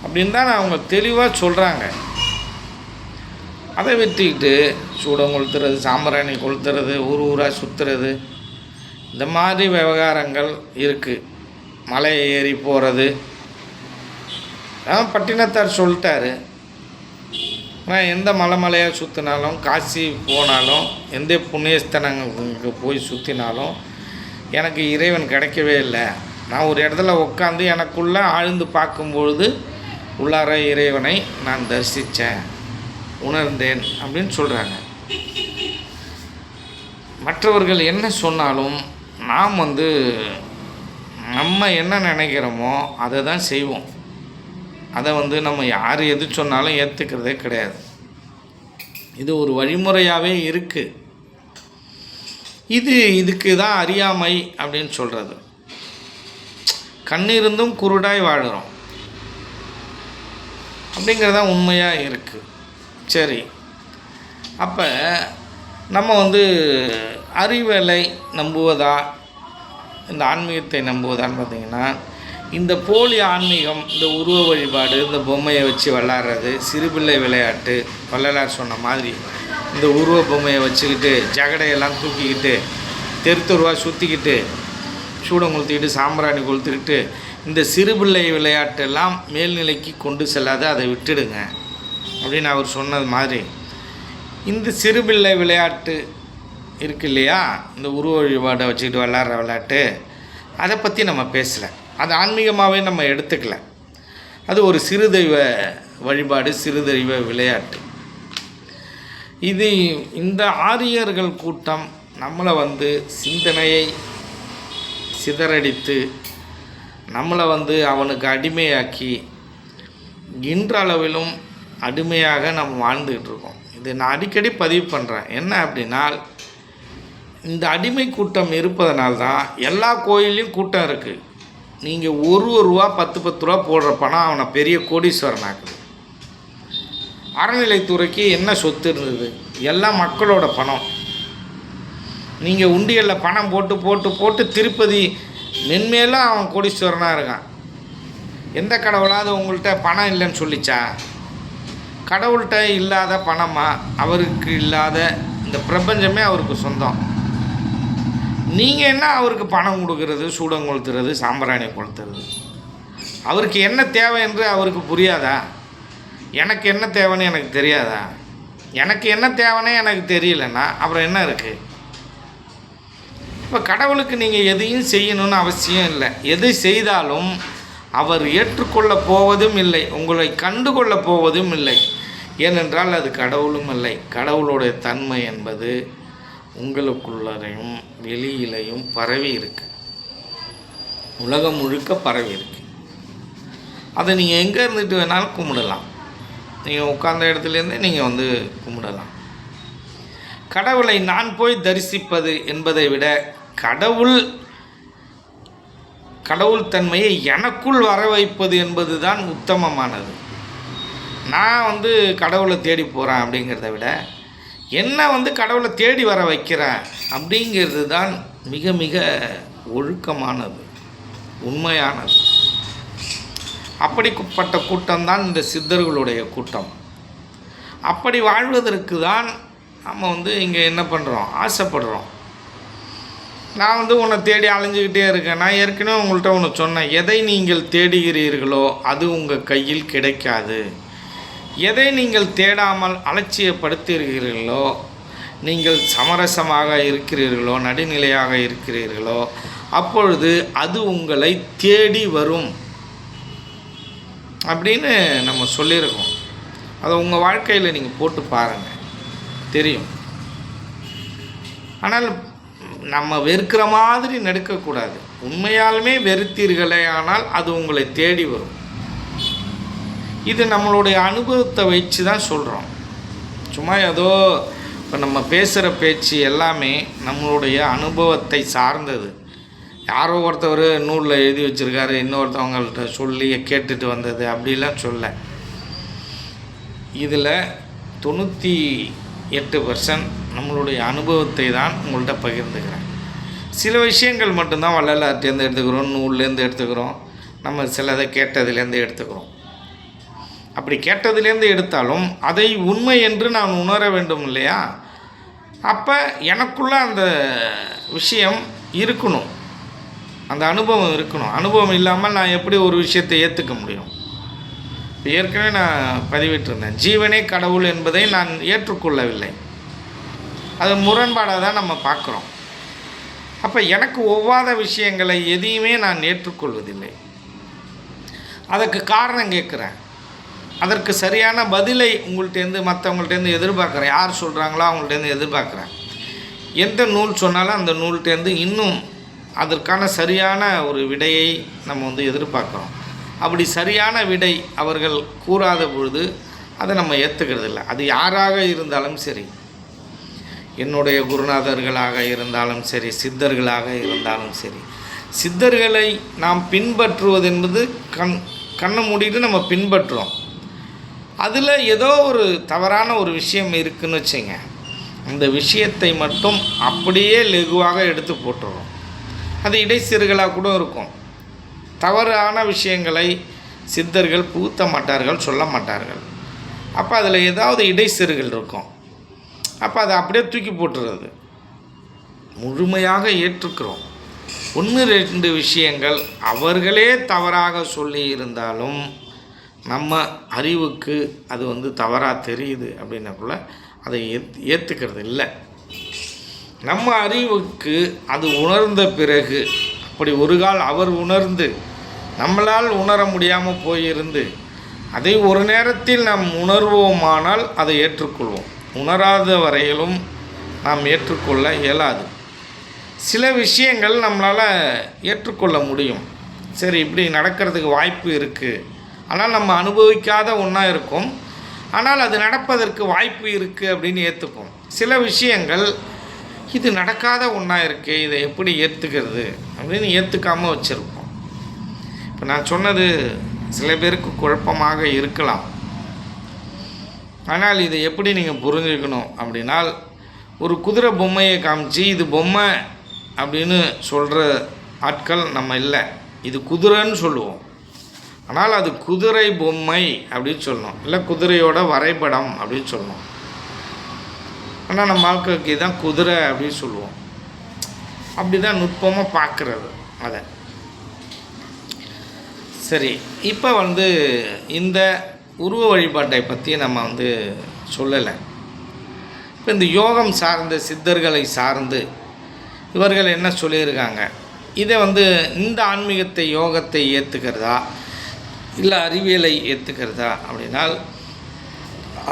அப்படின்னு தான் அவங்க தெளிவாக சொல்கிறாங்க. அதை விட்டுக்கிட்டு சூடம் கொளுத்துறது, சாம்பிராணி கொளுத்துறது, ஊராக சுற்றுறது, இந்த மாதிரி விவகாரங்கள் இருக்குது. மலை ஏறி போகிறது, பட்டினத்தார் சொல்லிட்டாரு, நான் எந்த மலையாக சுற்றினாலும், காசி போனாலும், எந்த புண்ணியஸ்தனங்களுக்கு போய் சுற்றினாலும் எனக்கு இறைவன் கிடைக்கவே இல்லை. நான் ஒரு இடத்துல உட்காந்து எனக்குள்ளே ஆழ்ந்து பார்க்கும்பொழுது உள்ளார இறைவனை நான் தரிசித்தேன், உணர்ந்தேன் அப்படின்னு சொல்கிறாங்க. மற்றவர்கள் என்ன சொன்னாலும் நாம் வந்து நம்ம என்ன நினைக்கிறோமோ அதை தான் செய்வோம். அதை வந்து நம்ம யார் எது சொன்னாலும் ஏற்றுக்கிறதே கிடையாது. இது ஒரு வழிமுறையாகவே இருக்குது. இதுக்கு தான் அறியாமை அப்படின்னு சொல்கிறது. கண்ணிருந்தும் குருடாய் வாழுறோம் அப்படிங்கிறதான் உண்மையாக இருக்குது. சரி, அப்போ நம்ம வந்து அறிவியலை நம்புவதா இந்த ஆன்மீகத்தை நம்புவதான்னு பார்த்திங்கன்னா, இந்த போலி ஆன்மீகம், இந்த உருவ வழிபாடு, இந்த பொம்மையை வச்சு விளாட்றது, சிறுபிள்ளை விளையாட்டு, வள்ளலார் சொன்ன மாதிரி இந்த உருவ பொம்மையை வச்சுக்கிட்டு ஜகடையெல்லாம் தூக்கிக்கிட்டு தெருவாக சுற்றிக்கிட்டு சூடம் கொளுத்திக்கிட்டு சாம்பிராணி கொளுத்திக்கிட்டு இந்த சிறுபிள்ளை விளையாட்டெல்லாம் மேல்நிலைக்கு கொண்டு செல்லாத, அதை விட்டுடுங்க அப்படின்னு அவர் சொன்னது மாதிரி இந்த சிறுபிள்ளை விளையாட்டு இருக்கு இல்லையா, இந்த உருவ வழிபாடை வச்சுக்கிட்டு விளாட்ற விளையாட்டு, அதை பற்றி நம்ம பேசலை. அது ஆன்மீகமாகவே நம்ம எடுத்துக்கல. அது ஒரு சிறு தெய்வ வழிபாடு, சிறு தெய்வ விளையாட்டு. இந்த ஆரியர்கள் கூட்டம் நம்மளை வந்து சிந்தனையை சிதறடித்து நம்மளை வந்து அவனுக்கு அடிமையாக்கி இன்றளவிலும் அடிமையாக நம்ம வாழ்ந்துக்கிட்டு இருக்கோம். இது நான் அடிக்கடி பதிவு பண்ணுறேன். என்ன அப்படின்னா, இந்த அடிமை கூட்டம் இருப்பதனால்தான் எல்லா கோயிலையும் கூட்டம் இருக்குது. நீங்கள் ரூபா 10 ரூபா போடுற பணம் அவனை பெரிய கோடீஸ்வரன் ஆக்குது. அறநிலைத்துறைக்கு என்ன சொத்து இருந்தது? எல்லாம் மக்களோட பணம். நீங்கள் உண்டியலில் பணம் போட்டு போட்டு போட்டு திருப்பதி மென்மேலும் அவன் கோடீஸ்வரனாக இருக்கான். எந்த கடவுளாவது உங்கள்கிட்ட பணம் இல்லைன்னு சொல்லிச்சா? கடவுள்கிட்ட இல்லாத பணமா? அவருக்கு இல்லாத இந்த பிரபஞ்சமே அவருக்கு சொந்தம். நீங்கள் என்ன அவருக்கு பணம் கொடுக்கறது, சூடம் கொளுத்துறது, சாம்பிராணி கொளுத்துறது? அவருக்கு என்ன தேவை என்று அவருக்கு புரியாதா? எனக்கு என்ன தேவைன்னு எனக்கு தெரியாதா? எனக்கு என்ன தேவைன்னே எனக்கு தெரியலன்னா அப்புறம் என்ன இருக்குது? இப்போ கடவுளுக்கு நீங்கள் எதையும் செய்யணும்னு அவசியம் இல்லை. எது செய்தாலும் அவர் ஏற்றுக்கொள்ளப் போவதும் இல்லை, உங்களை கண்டுகொள்ள போவதும் இல்லை. ஏனென்றால் அது கடவுளும் இல்லை. கடவுளுடைய தன்மை என்பது உங்களுக்குள்ளரையும் வெளியிலையும் பரவி இருக்கு, உலகம் முழுக்க பரவி இருக்கு. அதை நீங்கள் எங்கே இருந்துட்டு வேணாலும் கும்பிடலாம். நீங்கள் உட்கார்ந்த இடத்துலேருந்தே நீங்கள் வந்து கும்பிடலாம். கடவுளை நான் போய் தரிசிப்பது என்பதை விட கடவுள் தன்மையை எனக்குள் வர வைப்பது என்பது தான் உத்தமமானது. நான் வந்து கடவுளை தேடி போகிறேன் அப்படிங்கிறத விட என்ன வந்து கடவுளை தேடி வர வைக்கிறேன் அப்படிங்கிறது தான் மிக மிக ஒழுக்கமானது, உண்மையானது. அப்படிப்பட்ட கூட்டம்தான் இந்த சித்தர்களுடைய கூட்டம். அப்படி வாழ்வதற்கு தான் நம்ம வந்து இங்கே என்ன பண்ணுறோம், ஆசைப்படுறோம். நான் வந்து உன்னை தேடி அலைஞ்சிக்கிட்டே இருக்கேன். நான் ஏற்கனவே உங்கள்கிட்ட ஒன்று சொன்னேன், எதை நீங்கள் தேடுகிறீர்களோ அது உங்கள் கையில் கிடைக்காது. எதை நீங்கள் தேடாமல் அலட்சியப்படுத்துகிறீர்களோ, நீங்கள் சமரசமாக இருக்கிறீர்களோ, நடுநிலையாக இருக்கிறீர்களோ, அப்பொழுது அது உங்களை தேடி வரும் அப்படின்னு நம்ம சொல்லியிருக்கோம். அதை உங்கள் வாழ்க்கையில் நீங்கள் போட்டு பாருங்கள், தெரியும். ஆனால் நம்ம வெறுக்கிற மாதிரி நடிக்கக்கூடாது. உண்மையாலுமே வெறுத்தீர்களே ஆனால் அது உங்களை தேடி வரும். இது நம்மளுடைய அனுபவத்தை வச்சு தான் சொல்கிறோம். சும்மா ஏதோ இப்போ நம்ம பேசுகிற பேச்சு எல்லாமே நம்மளுடைய அனுபவத்தை சார்ந்தது. யாரோ ஒருத்தவர் நூலில் எழுதி வச்சுருக்காரு, இன்னொருத்தவங்கள்ட்ட சொல்லி கேட்டுட்டு வந்தது அப்படிலாம் சொல்ல. இதில் 98% நம்மளுடைய அனுபவத்தை தான் உங்கள்கிட்ட பகிர்ந்துக்கிறேன். சில விஷயங்கள் மட்டும்தான் வள்ளலார்ட்டேருந்து எடுத்துக்கிறோம், நூல்லேருந்து எடுத்துக்கிறோம், நம்ம சிலதை கேட்டதுலேருந்து எடுத்துக்கிறோம். அப்படி கேட்டதுலேருந்து எடுத்தாலும் அதை உண்மை என்று நான் உணர வேண்டும் இல்லையா? அப்போ எனக்குள்ளே அந்த விஷயம் இருக்கணும், அந்த அனுபவம் இருக்கணும். அனுபவம் இல்லாமல் நான் எப்படி ஒரு விஷயத்தை ஏற்றுக்க முடியும்? ஏற்கனவே நான் பதிவிட்டிருந்தேன், ஜீவனே கடவுள் என்பதை நான் ஏற்றுக்கொள்ளவில்லை. அது முரண்பாடாக தான் நம்ம பார்க்குறோம். அப்போ எனக்கு ஒவ்வாத விஷயங்களை எதையுமே நான் ஏற்றுக்கொள்வதில்லை. அதுக்கு காரணம் கேட்குறேன், அதற்கு சரியான பதிலை உங்கள்கிட்டேருந்து மற்றவங்கள்ட்டேருந்து எதிர்பார்க்குறேன். யார் சொல்கிறாங்களோ அவங்கள்ட்டேருந்து எதிர்பார்க்குறேன். எந்த நூல் சொன்னாலும் அந்த நூல்கிட்டேருந்து இன்னும் அதற்கான சரியான ஒரு விடையை நம்ம வந்து எதிர்பார்க்குறோம். அப்படி சரியான விடை அவர்கள் கூறாத பொழுது அதை நம்ம ஏற்றுக்கிறது இல்லை. அது யாராக இருந்தாலும் சரி, என்னுடைய குருநாதர்களாக இருந்தாலும் சரி, சித்தர்களாக இருந்தாலும் சரி. சித்தர்களை நாம் பின்பற்றுவது என்பது கண்ணை மூடிட்டு நம்ம பின்பற்றுறோம். அதில் ஏதோ ஒரு தவறான ஒரு விஷயம் இருக்குதுன்னு வச்சுங்க, அந்த விஷயத்தை மட்டும் அப்படியே லெகுவாக எடுத்து போட்டுறோம். அது இடைச்செருகலாக கூட இருக்கும். தவறான விஷயங்களை சித்தர்கள் புகுத்த மாட்டார்கள், சொல்ல மாட்டார்கள். அப்போ அதில் ஏதாவது இடைச்செருகல் இருக்கும். அப்போ அதை அப்படியே தூக்கி போட்டுறது. முழுமையாக ஏற்றுக்கிறோம். 1-2 விஷயங்கள் அவர்களே தவறாக சொல்லி இருந்தாலும் நம்ம அறிவுக்கு அது வந்து தவறாக தெரியுது அப்படின்னக்குள்ள அதை ஏற்றுக்கிறது இல்லை. நம்ம அறிவுக்கு அது உணர்ந்த பிறகு, அப்படி ஒரு கால் அவர் உணர்ந்து நம்மளால் உணர முடியாமல் போயிருந்து அதை ஒரு நேரத்தில் நாம் உணர்வோமானால் அதை ஏற்றுக்கொள்வோம். உணராத வரையிலும் நாம் ஏற்றுக்கொள்ள இயலாது. சில விஷயங்கள் நம்மளால் ஏற்றுக்கொள்ள முடியும். சரி, இப்படி நடக்கிறதுக்கு வாய்ப்பு இருக்குது, ஆனால் நம்ம அனுபவிக்காத ஒன்றா இருக்கும், ஆனால் அது நடப்பதற்கு வாய்ப்பு இருக்குது அப்படின்னு ஏற்றுப்போம். சில விஷயங்கள் இது நடக்காத ஒன்றா இருக்குது, இதை எப்படி ஏற்றுக்கிறது அப்படின்னு ஏற்றுக்காமல் வச்சுருப்போம். இப்போ நான் சொன்னது சில பேருக்கு குழப்பமாக இருக்கலாம். ஆனால் இதை எப்படி நீங்கள் புரிஞ்சுக்கணும் அப்படின்னால், ஒரு குதிரை பொம்மையை காமிச்சு இது பொம்மை அப்படின்னு சொல்கிற ஆட்கள் நம்ம இல்லை. இது குதிரைன்னு சொல்லுவோம், ஆனால் அது குதிரை பொம்மை அப்படின்னு சொல்லணும், இல்லை குதிரையோட வரைபடம் அப்படின்னு சொல்லணும். ஆனால் நம்ம ஆட்களுக்கு தான் குதிரை அப்படின்னு சொல்லுவோம். அப்படி தான் நுட்பமாக பார்க்குறது அதை. சரி, இப்போ வந்து இந்த உருவ வழிபாட்டை பற்றி நம்ம வந்து சொல்லலை. இப்போ இந்த யோகம் சார்ந்த சித்தர்களை சார்ந்து இவர்கள் என்ன சொல்லியிருக்காங்க, இதை வந்து இந்த ஆன்மீகத்தை யோகத்தை ஏற்றுக்கிறதா இல்லை அறிவியலை ஏற்றுக்கிறதா அப்படின்னால்,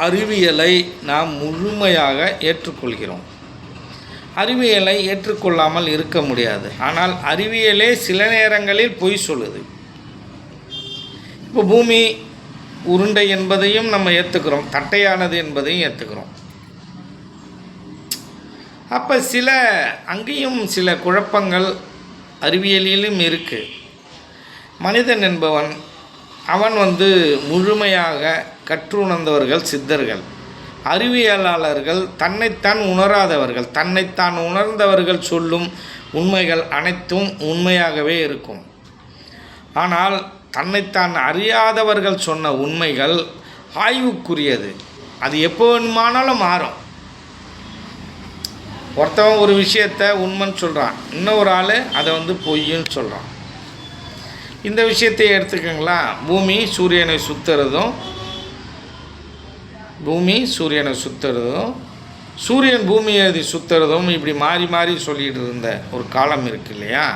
அறிவியலை நாம் முழுமையாக ஏற்றுக்கொள்கிறோம். அறிவியலை ஏற்றுக்கொள்ளாமல் இருக்க முடியாது. ஆனால் அறிவியலே சில நேரங்களில் பொய் சொல்லுது. இப்போ பூமி உருண்டை என்பதையும் நம்ம ஏற்றுக்கிறோம், தட்டையானது என்பதையும் ஏற்றுக்கிறோம். அப்போ அங்கேயும் சில குழப்பங்கள் அறிவியலிலும் இருக்குது. மனிதன் என்பவன் அவன் வந்து முழுமையாக கற்றுணர்ந்தவர்கள் சித்தர்கள். அறிவியலாளர்கள் தன்னைத்தான் உணராதவர்கள். தன்னைத்தான் உணர்ந்தவர்கள் சொல்லும் உண்மைகள் அனைத்தும் உண்மையாகவே இருக்கும். ஆனால் தன்னைத்தான் அறியாதவர்கள் சொன்ன உண்மைகள் ஆய்வுக்குரியது. அது எப்போ வேணுமானாலும் மாறும். ஒருத்தவன் ஒரு விஷயத்தை உண்மைன்னு சொல்கிறான், இன்னொரு ஆள் அதை வந்து பொய்ன்னு சொல்கிறான். இந்த விஷயத்தை எடுத்துக்கங்களா, பூமி சூரியனை சுற்றுறதும் சூரியன் பூமியை சுற்றுறதும் இப்படி மாறி மாறி சொல்லிகிட்டு இருந்த ஒரு காலம் இருக்கு இல்லையா?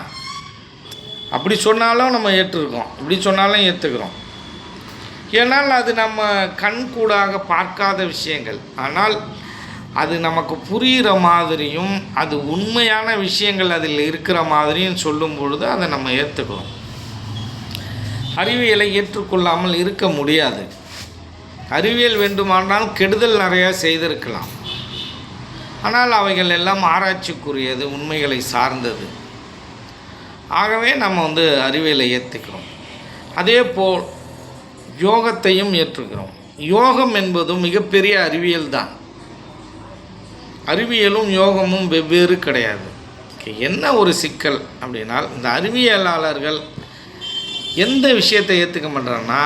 அப்படி சொன்னாலும் நம்ம ஏற்றுருக்கோம், இப்படி சொன்னாலும் ஏற்றுக்கிறோம். ஏன்னால் அது நம்ம கண்கூடாக பார்க்காத விஷயங்கள். ஆனால் அது நமக்கு புரிகிற மாதிரியும் அது உண்மையான விஷயங்கள் அதில் இருக்கிற மாதிரியும் சொல்லும் பொழுது அதை நம்ம ஏற்றுக்கிறோம். அறிவியலை ஏற்றுக்கொள்ளாமல் இருக்க முடியாது. அறிவியல் வேண்டுமானால் கெடுதல் நிறையா செய்திருக்கலாம், ஆனால் அவைகள் எல்லாம் ஆராய்ச்சிக்குரியது, உண்மைகளை சார்ந்தது. ஆகவே நம்ம வந்து அறிவியலை ஏற்றுக்கிறோம். அதே போல் யோகத்தையும் ஏற்றுக்கிறோம். யோகம் என்பது மிகப்பெரிய அறிவியல் தான். அறிவியலும் யோகமும் வெவ்வேறு கிடையாது. என்ன ஒரு சிக்கல் அப்படின்னால், இந்த அறிவியலாளர்கள் எந்த விஷயத்தை ஏற்றுக்க மாட்டேன்னா,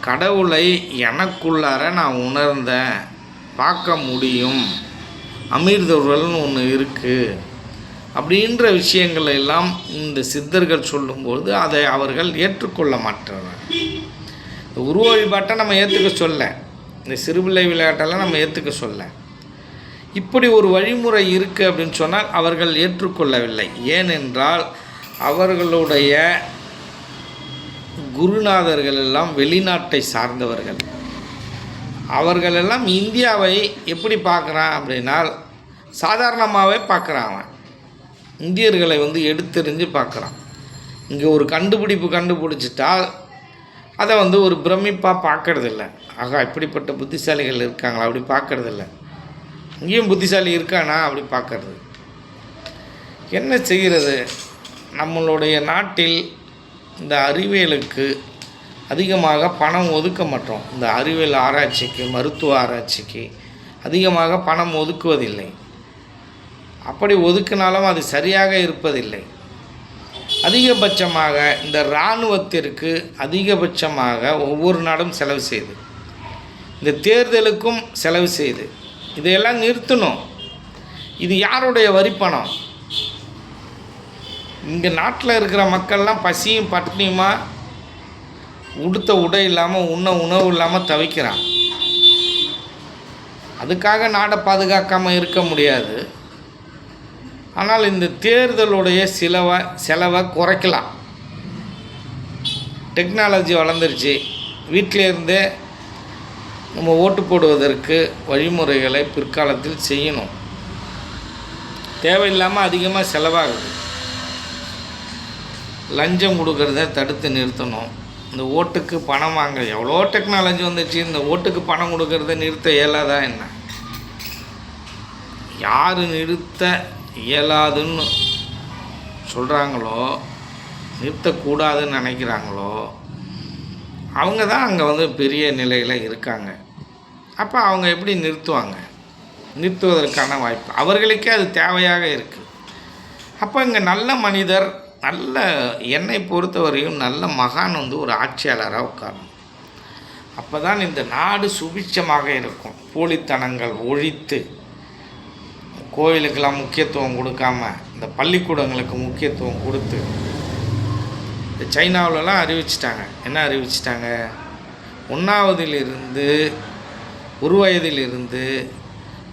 கடவுளை எனக்குள்ளார நான் உணர்ந்தேன், பார்க்க முடியும், அமிர்தவர்கள்னு ஒன்று இருக்குது அப்படின்ற விஷயங்கள் எல்லாம் இந்த சித்தர்கள் சொல்லும்போது அதை அவர்கள் ஏற்றுக்கொள்ள மாட்டார்கள். இந்த உருவ வழிபாட்டை நம்ம ஏற்றுக்க சொல்ல, இந்த சிறுபிள்ளை விளையாட்டெல்லாம் நம்ம ஏற்றுக்க சொல்ல, இப்படி ஒரு வழிமுறை இருக்குது அப்படின்னு சொன்னால் அவர்கள் ஏற்றுக்கொள்ளவில்லை. ஏனென்றால் அவர்களுடைய குருநாதர்கள் எல்லாம் வெளிநாட்டை சார்ந்தவர்கள். அவர்களெல்லாம் இந்தியாவை எப்படி பார்க்குறான் அப்படின்னால் சாதாரணமாகவே பார்க்குறான். அவன் இந்தியர்களை வந்து எடுத்தெறிஞ்சு பார்க்குறான். இங்கே ஒரு கண்டுபிடிச்சிட்டால் அதை வந்து ஒரு பிரமிப்பாக பார்க்கறதில்ல. ஆகா, இப்படிப்பட்ட புத்திசாலிகள் இருக்காங்களா அப்படி பார்க்கறதில்ல. இங்கேயும் புத்திசாலி இருக்கானா அப்படி பார்க்கறது. என்ன செய்கிறது? நம்மளுடைய நாட்டில் இந்த அறிவியலுக்கு அதிகமாக பணம் ஒதுக்க மாட்டோம். இந்த அறிவியல் ஆராய்ச்சிக்கு, மருத்துவ ஆராய்ச்சிக்கு அதிகமாக பணம் ஒதுக்குவதில்லை. அப்படி ஒதுக்கினாலும் அது சரியாக இருப்பதில்லை. அதிகபட்சமாக இந்த இராணுவத்திற்கு அதிகபட்சமாக ஒவ்வொரு நாடும் செலவு செய்து, இந்த தேர்தலுக்கும் செலவு செய்து, இதையெல்லாம் நிறுத்தணும். இது யாருடைய வரிப்பணம்? இங்கே நாட்டில் இருக்கிற மக்கள்லாம் பசியும் பட்டினியுமா, உடுத்த உடை இல்லாமல், உணவு இல்லாமல் தவிக்கிறான். அதுக்காக நாடை பாதுகாக்காமல் இருக்க முடியாது. ஆனால் இந்த தேர்தலுடைய செலவை குறைக்கலாம். டெக்னாலஜி வளர்ந்துருச்சு. வீட்டிலேருந்தே நம்ம ஓட்டு போடுவதற்கு வழிமுறைகளை பிற்காலத்தில் செய்யணும். தேவையில்லாமல் அதிகமாக செலவாகுது. லஞ்சம் கொடுக்கறத தடுத்து நிறுத்தணும். இந்த ஓட்டுக்கு பணம் வாங்க எவ்வளோ டெக்னாலஜி வந்துச்சு. இந்த ஓட்டுக்கு பணம் கொடுக்கறத நிறுத்த இயலாதா என்ன? யார் நிறுத்த இயலாதுன்னு சொல்கிறாங்களோ, நிறுத்தக்கூடாதுன்னு நினைக்கிறாங்களோ, அவங்க தான் அங்கே வந்து பெரிய நிலையில் இருக்காங்க. அப்போ அவங்க எப்படி நிறுத்துவாங்க? நிறுத்துவதற்கான வாய்ப்பு அவர்களுக்கே அது தேவையாக இருக்குது. அப்போ இங்கே நல்ல மனிதர், நல்ல என்னை பொறுத்தவரையும் நல்ல மகான் வந்து ஒரு ஆட்சியாளராக உட்காரணும். அப்போ தான் இந்த நாடு சுபிட்சமாக இருக்கும். போலித்தனங்கள் ஒழித்து, கோயிலுக்கெல்லாம் முக்கியத்துவம் கொடுக்காம இந்த பள்ளிக்கூடங்களுக்கு முக்கியத்துவம் கொடுத்து, இந்த சைனாவிலலாம் அறிவிச்சிட்டாங்க. என்ன அறிவிச்சிட்டாங்க? 1ஆவதிலிருந்து 1 வயதிலிருந்து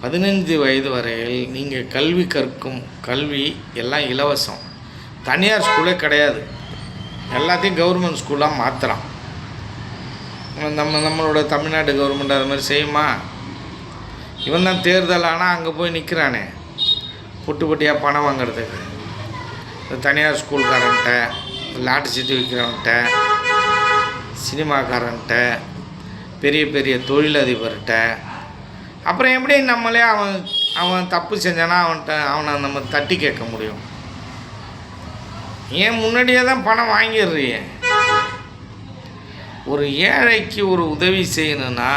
15 வயது வரையில் நீங்கள் கல்வி கற்கும் கல்வி எல்லாம் இலவசம். தனியார் ஸ்கூலே கிடையாது. எல்லாத்தையும் கவர்மெண்ட் ஸ்கூலாக மாற்றுறான். நம்மளோட தமிழ்நாடு கவர்மெண்ட் அது மாதிரி செய்யுமா? இவன் தான் தேர்தல் ஆனால் அங்கே போய் நிற்கிறானே பொட்டு பொட்டியாக பணம் வாங்கிறதுக்கு. இந்த தனியார் ஸ்கூல்காரன்ட்ட, லாட்டு சீட்டு விற்கிறவன்ட்ட, சினிமாக்காரன்ட்ட, பெரிய பெரிய தொழிலதிபர்கிட்ட. அப்புறம் எப்படி நம்மளே அவன் தப்பு செஞ்சானா அவனை நம்ம தட்டி கேட்க முடியும்? ஏன் முன்னாடியே தான் பணம் வாங்கிடுறிய? ஒரு ஏழைக்கு ஒரு உதவி செய்யணுன்னா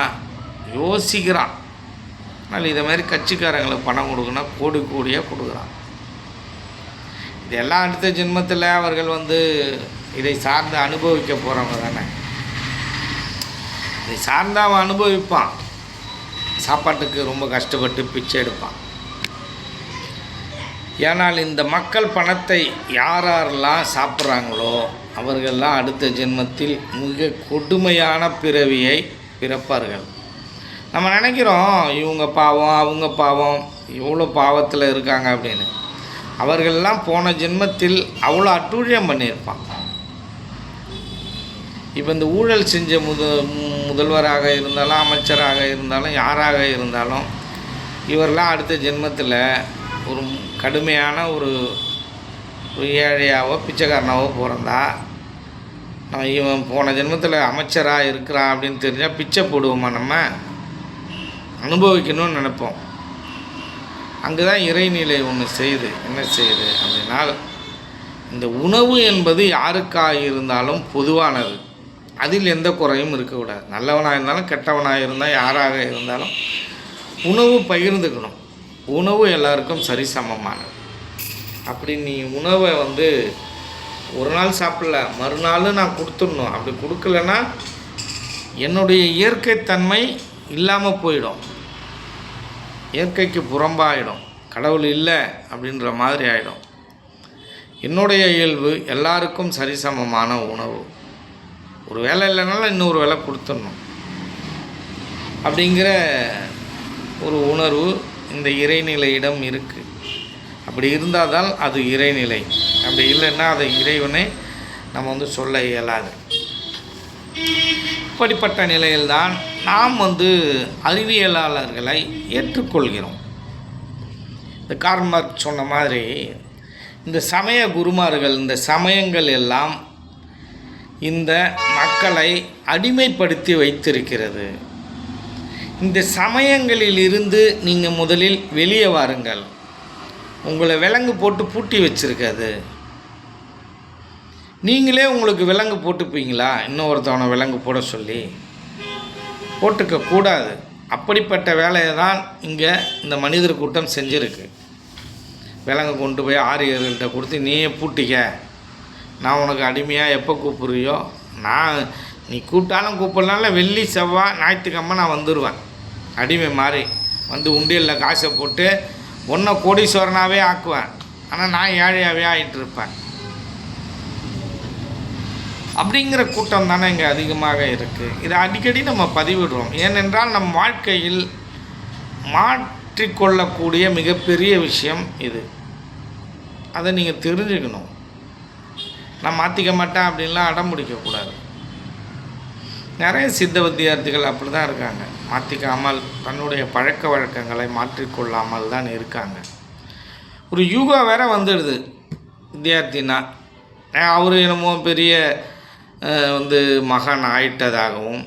யோசிக்கிறான். ஆனால் இதை மாதிரி கட்சிக்காரங்களுக்கு பணம் கொடுக்கணும், கோடி கோடியாக கொடுக்குறான். இதெல்லாம் அடுத்த ஜென்மத்தில் அவர்கள் வந்து இதை சார்ந்து அனுபவிக்க போகிறவங்க தானே. இதை சார்ந்து அவன் அனுபவிப்பான். சாப்பாட்டுக்கு ரொம்ப கஷ்டப்பட்டு பிச்சை எடுப்பான். ஏனால் இந்த மக்கள் பணத்தை யாரெல்லாம் சாப்பிட்றாங்களோ அவர்கள்லாம் அடுத்த ஜென்மத்தில் மிக கொடுமையான பிறவியை பிறப்பார்கள். நம்ம நினைக்கிறோம் இவங்க பாவம் அவங்க பாவம் இவ்வளோ பாவத்தில் இருக்காங்க அப்படின்னு. அவர்களெல்லாம் போன ஜென்மத்தில் அவ்வளோ அட்டூழியம் பண்ணியிருப்பான். இப்போ இந்த ஊழல் செஞ்ச முதல்வராக இருந்தாலும் அமைச்சராக இருந்தாலும் யாராக இருந்தாலும் இவரெல்லாம் அடுத்த ஜென்மத்தில் ஒரு கடுமையான ஒரு ஏழையாவோ பிச்சைக்காரனாவோ பிறந்தா இவன் போன ஜென்மத்தில் அமைச்சராக இருக்கிறான் அப்படின்னு தெரிஞ்சால் பிச்சை போடுவோமா? நம்ம அனுபவிக்கணும்னு நினைப்போம். அங்கே தான் இறைநிலை ஒன்று செய்யுது. என்ன செய்யுது அப்படின்னால், இந்த உணவு என்பது யாருக்காக இருந்தாலும் பொதுவானது. அதில் எந்த குறையும் இருக்கக்கூடாது. நல்லவனாக இருந்தாலும் கெட்டவனாக இருந்தால் யாராக இருந்தாலும் உணவு பகிர்ந்துக்கணும். உணவு எல்லாருக்கும் சரிசமமானது. அப்படி நீ உணவை ஒரு நாள் சாப்பிடல, மறுநாள் நான் கொடுத்துடணும். அப்படி கொடுக்கலன்னா என்னுடைய இயற்கைத்தன்மை இல்லாமல் போயிடும், இயற்கைக்கு புறம்பாயிடும், கடவுள் இல்லை அப்படின்ற மாதிரி ஆகிடும். என்னுடைய இயல்பு எல்லாருக்கும் சரிசமமான உணவு. ஒரு வேலை இல்லைனாலும் இன்னொரு வேலை கொடுத்துடணும் அப்படிங்கிற ஒரு உணர்வு இந்த இறைநிலையிடம் இருக்குது. அப்படி இருந்தால் தான் அது இறைநிலை. அப்படி இல்லைன்னா அது இறைவனை நம்ம சொல்ல இயலாது. இப்படிப்பட்ட நிலையில்தான் நாம் அறிவியலாளர்களை ஏற்றுக்கொள்கிறோம். இந்த கார்ல் மார்க்ஸ் சொன்ன மாதிரி இந்த சமய குருமார்கள், இந்த சமயங்கள் எல்லாம் இந்த மக்களை அடிமைப்படுத்தி வைத்திருக்கிறது. இந்த சமயங்களிலிருந்து நீங்கள் முதலில் வெளியே வாருங்கள். உங்களை விலங்கு போட்டு பூட்டி வச்சுருக்காது. நீங்களே உங்களுக்கு விலங்கு போட்டுப்பீங்களா? இன்னொருத்தவனை விலங்கு போட சொல்லி போட்டுக்க கூடாது. அப்படிப்பட்ட வேலையை தான் இங்கே இந்த மனிதர் கூட்டம் செஞ்சுருக்கு. விலங்கு கொண்டு போய் ஆரியர்கள்ட்ட கொடுத்து நீயே பூட்டிக்க, நான் உனக்கு அடிமையாக எப்போ கூப்பிட்றியோ நீ கூப்பிட்டாலும் கூப்பிடலாம், வெள்ளி செவ்வாய் ஞாயிற்றுக்கிழமை நான் வந்துடுவேன். அடிமை மாதிரி உண்டியலில் காசை போட்டு ஒன்றை கோடீஸ்வரனாகவே ஆக்குவேன். ஆனால் நான் ஏழையாகவே ஆகிட்டுருப்பேன். அப்படிங்கிற கூட்டம் தானே இங்கே அதிகமாக இருக்குது. இதை அடிக்கடி நம்ம பதிவிடுறோம். ஏனென்றால் நம் வாழ்க்கையில் மாற்றிக்கொள்ளக்கூடிய மிகப்பெரிய விஷயம் இது. அதை நீங்கள் தெரிஞ்சுக்கணும். நான் மாற்றிக்க மாட்டேன் அப்படின்லாம் அடம் பிடிக்கக்கூடாது. நிறைய சித்த வித்தியார்த்திகள் அப்படி தான் இருக்காங்க. மாற்றிக்காமல் தன்னுடைய பழக்க வழக்கங்களை மாற்றிக்கொள்ளாமல் தான் இருக்காங்க. ஒரு யூகா வேற வந்துடுது வித்தியார்த்தினா. அவர் என்னமோ பெரிய மகான் ஆயிட்டதாகவும்,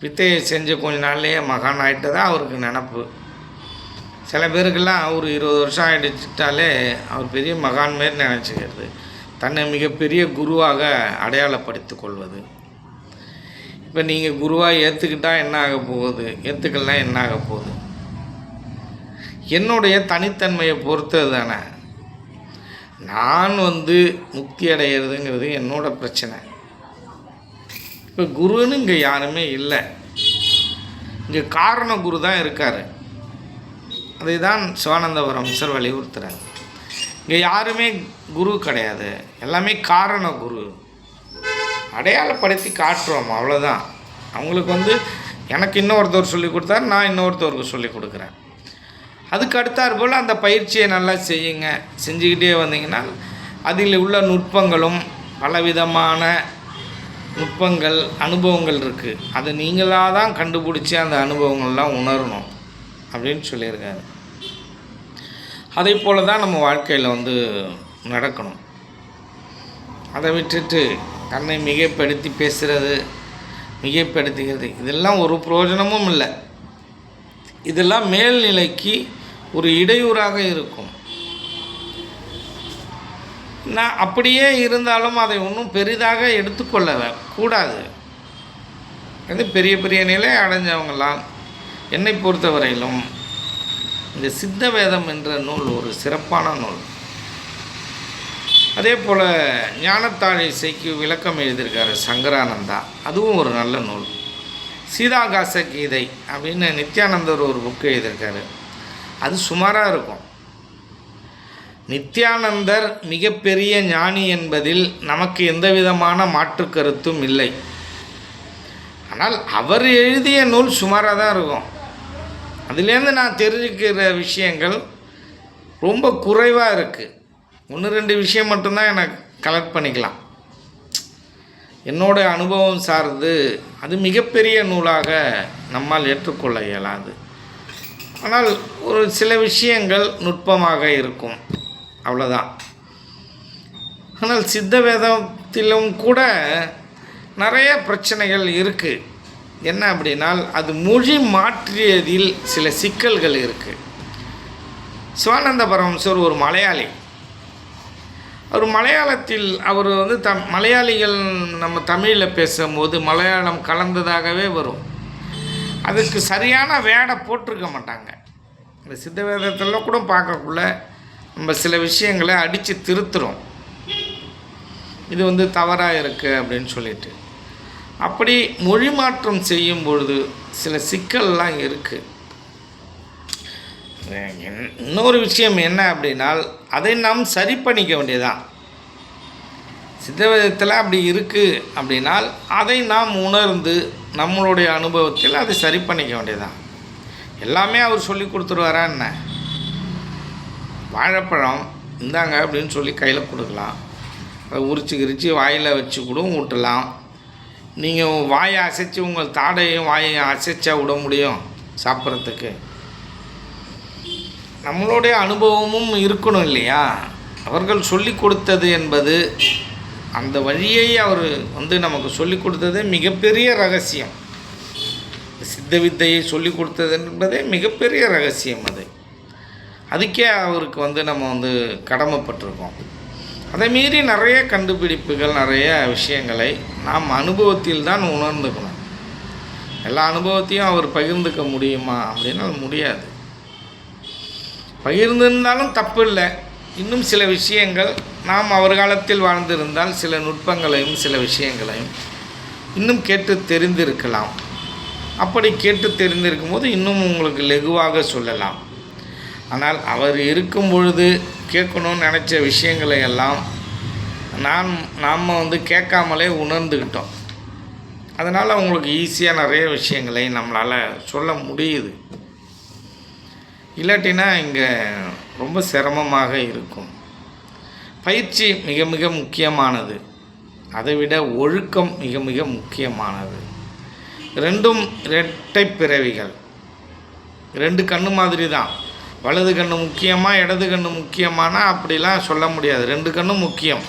வித்தையை செஞ்ச கொஞ்ச நாள்லேயே மகான் ஆகிட்டதாக அவருக்கு நினப்பு. சில பேருக்கெல்லாம் ஒரு 20 வருஷம் ஆகிடுச்சிட்டாலே அவர் பெரிய மகான் மாரி நினச்சிக்கிறது, தன்னை மிகப்பெரிய குருவாக அடையாளப்படுத்தி கொள்வது. இப்போ நீங்கள் குருவாக ஏற்றுக்கிட்டால் என்ன ஆக போகுது, ஏற்றுக்கலாம் என்ன ஆக போகுது? என்னுடைய தனித்தன்மையை பொறுத்தது தானே. நான் முக்தி அடைகிறதுங்கிறது என்னோட பிரச்சனை. இப்போ குருன்னு இங்கே யாருமே இல்லை. இங்கே காரண குரு தான் இருக்கார். அதை தான் சிவானந்தபுரம் மிஸ்ஸர் வலியுறுத்துறாங்க. இங்கே யாருமே குரு கிடையாது, எல்லாமே காரண குரு. அடையாளப்படுத்தி காட்டுறோம், அவ்வளோதான். அவங்களுக்கு எனக்கு இன்னொருத்தவர் சொல்லி கொடுத்தாரு, நான் இன்னொருத்தவருக்கு சொல்லி கொடுக்குறேன். அதுக்கு அடுத்தாற் போல் அந்த பயிற்சியை நல்லா செய்யுங்க. செஞ்சுக்கிட்டே வந்தீங்கன்னா அதில் உள்ள நுட்பங்களும் பலவிதமான நுட்பங்கள் அனுபவங்கள் இருக்குது. அதை நீங்களாக தான் கண்டுபிடிச்சி அந்த அனுபவங்கள்லாம் உணரணும் அப்படின்னு சொல்லியிருக்காரு. அதே போல் தான் நம்ம வாழ்க்கையில் நடக்கணும். அதை விட்டுட்டு தன்னை மிகைப்படுத்தி பேசுகிறது, மிகைப்படுத்துகிறது, இதெல்லாம் ஒரு பிரயோஜனமும் இல்லை. இதெல்லாம் மேல்நிலைக்கு ஒரு இடையூறாக இருக்கும். நான் அப்படியே இருந்தாலும் அதை ஒன்றும் பெரிதாக எடுத்துக்கொள்ள கூடாது. இது பெரிய பெரிய நிலை அடைஞ்சவங்களாம் என்னை பொறுத்தவரையிலும் இந்த சித்த வேதம் என்ற நூல் ஒரு சிறப்பான நூல். அதே போல் ஞானத்தாழ் இசைக்கு விளக்கம் எழுதியிருக்காரு சங்கரானந்தா, அதுவும் ஒரு நல்ல நூல். சீதாகாச கீதை அப்படின்னு நித்யானந்தர் ஒரு புக்கு எழுதியிருக்காரு, அது சுமாராக இருக்கும். நித்யானந்தர் மிகப்பெரிய ஞானி என்பதில் நமக்கு எந்த விதமான மாற்று கருத்தும் இல்லை. ஆனால் அவர் எழுதிய நூல் சுமாராக தான் இருக்கும். அதுலேருந்து நான் தெரிஞ்சுக்கிற விஷயங்கள் ரொம்ப குறைவாக இருக்குது. 1-2 விஷயம் மட்டும்தான் எனக்கு கலெக்ட் பண்ணிக்கலாம். என்னோடய அனுபவம் சார்ந்து அது மிகப்பெரிய நூலாக நம்மால் ஏற்றுக்கொள்ள இயலாது. ஆனால் ஒரு சில விஷயங்கள் நுட்பமாக இருக்கும், அவ்வளோதான். ஆனால் சித்த வேதத்திலும் கூட நிறைய பிரச்சனைகள் இருக்குது. என்ன அப்படின்னால் அது மொழி மாற்றியதில் சில சிக்கல்கள் இருக்குது. சிவானந்த பரமஹம்சர் ஒரு மலையாளி. அவர் மலையாளத்தில் அவர் வந்து மலையாளிகள் நம்ம தமிழில் பேசும்போது மலையாளம் கலந்ததாகவே வரும். அதுக்கு சரியான வேடை போட்டிருக்க மாட்டாங்க. இந்த சித்த வேதத்தில் கூட பார்க்கக்குள்ள நம்ம சில விஷயங்களை அடித்து திருத்துறோம், இது வந்து தவறாக இருக்குது அப்படின்னு சொல்லிட்டு. அப்படி மொழி மாற்றம் செய்யும் பொழுது சில சிக்கல்லாம் இருக்குது. இன்னொரு விஷயம் என்ன அப்படின்னால் அதை நாம் சரி பண்ணிக்க வேண்டியதான். சித்தவேதத்தில் அப்படி இருக்குது அப்படின்னால் அதை நாம் உணர்ந்து நம்மளுடைய அனுபவத்தில் அதை சரி பண்ணிக்க வேண்டியதான். எல்லாமே அவர் சொல்லி கொடுத்துருவாரா என்ன? வாழைப்பழம் இந்தாங்க அப்படின்னு சொல்லி கையில் கொடுக்கலாம், அதை உரிச்சு வாயில் வச்சு கூட ஊட்டலாம். நீங்கள் வாயை அசைச்சு உங்கள் தாடையும் வாயையும் அசைச்சா விட முடியும் சாப்பிட்றதுக்கு? நம்மளுடைய அனுபவமும் இருக்கணும் இல்லையா? அவர்கள் சொல்லி கொடுத்தது என்பது, அந்த வழியை அவர் வந்து நமக்கு சொல்லி கொடுத்ததே மிகப்பெரிய ரகசியம். சித்த வித்தையை சொல்லி கொடுத்தது என்பதே மிகப்பெரிய ரகசியம். அதுக்கே அவருக்கு வந்து நம்ம வந்து கடமைப்பட்டிருக்கோம். அதை மீறி நிறைய கண்டுபிடிப்புகள், நிறைய விஷயங்களை நாம் அனுபவத்தில் தான் உணர்ந்துக்கணும். எல்லா அனுபவத்தையும் அவர் பகிர்ந்துக்க முடியுமா அப்படின்னா முடியாது. பகிர்ந்திருந்தாலும் தப்பு இல்லை. இன்னும் சில விஷயங்கள் நாம் அவர் காலத்தில் வாழ்ந்திருந்தால் சில நுட்பங்களையும் சில விஷயங்களையும் இன்னும் கேட்டு தெரிந்திருக்கலாம். அப்படி கேட்டு தெரிந்திருக்கும் போது இன்னும் உங்களுக்கு லெகுவாக சொல்லலாம். ஆனால் அவர் இருக்கும் பொழுது கேட்கணும்னு நினச்ச விஷயங்களை எல்லாம் நாம் வந்து கேட்காமலே உணர்ந்துக்கிட்டோம். அதனால் உங்களுக்கு ஈஸியாக நிறைய விஷயங்களை நம்மளால் சொல்ல முடியுது. இல்லாட்டினா இங்கே ரொம்ப சிரமமாக இருக்கும். பயிற்சி மிக மிக முக்கியமானது. அதை விட ஒழுக்கம் மிக மிக முக்கியமானது. ரெண்டும் இரட்டை பிறவிகள், 2 கண்ணு மாதிரி தான். வலது கண்ணு முக்கியமாக இடது கண்ணு முக்கியமானா அப்படிலாம் சொல்ல முடியாது. 2 கண்ணும் முக்கியம்.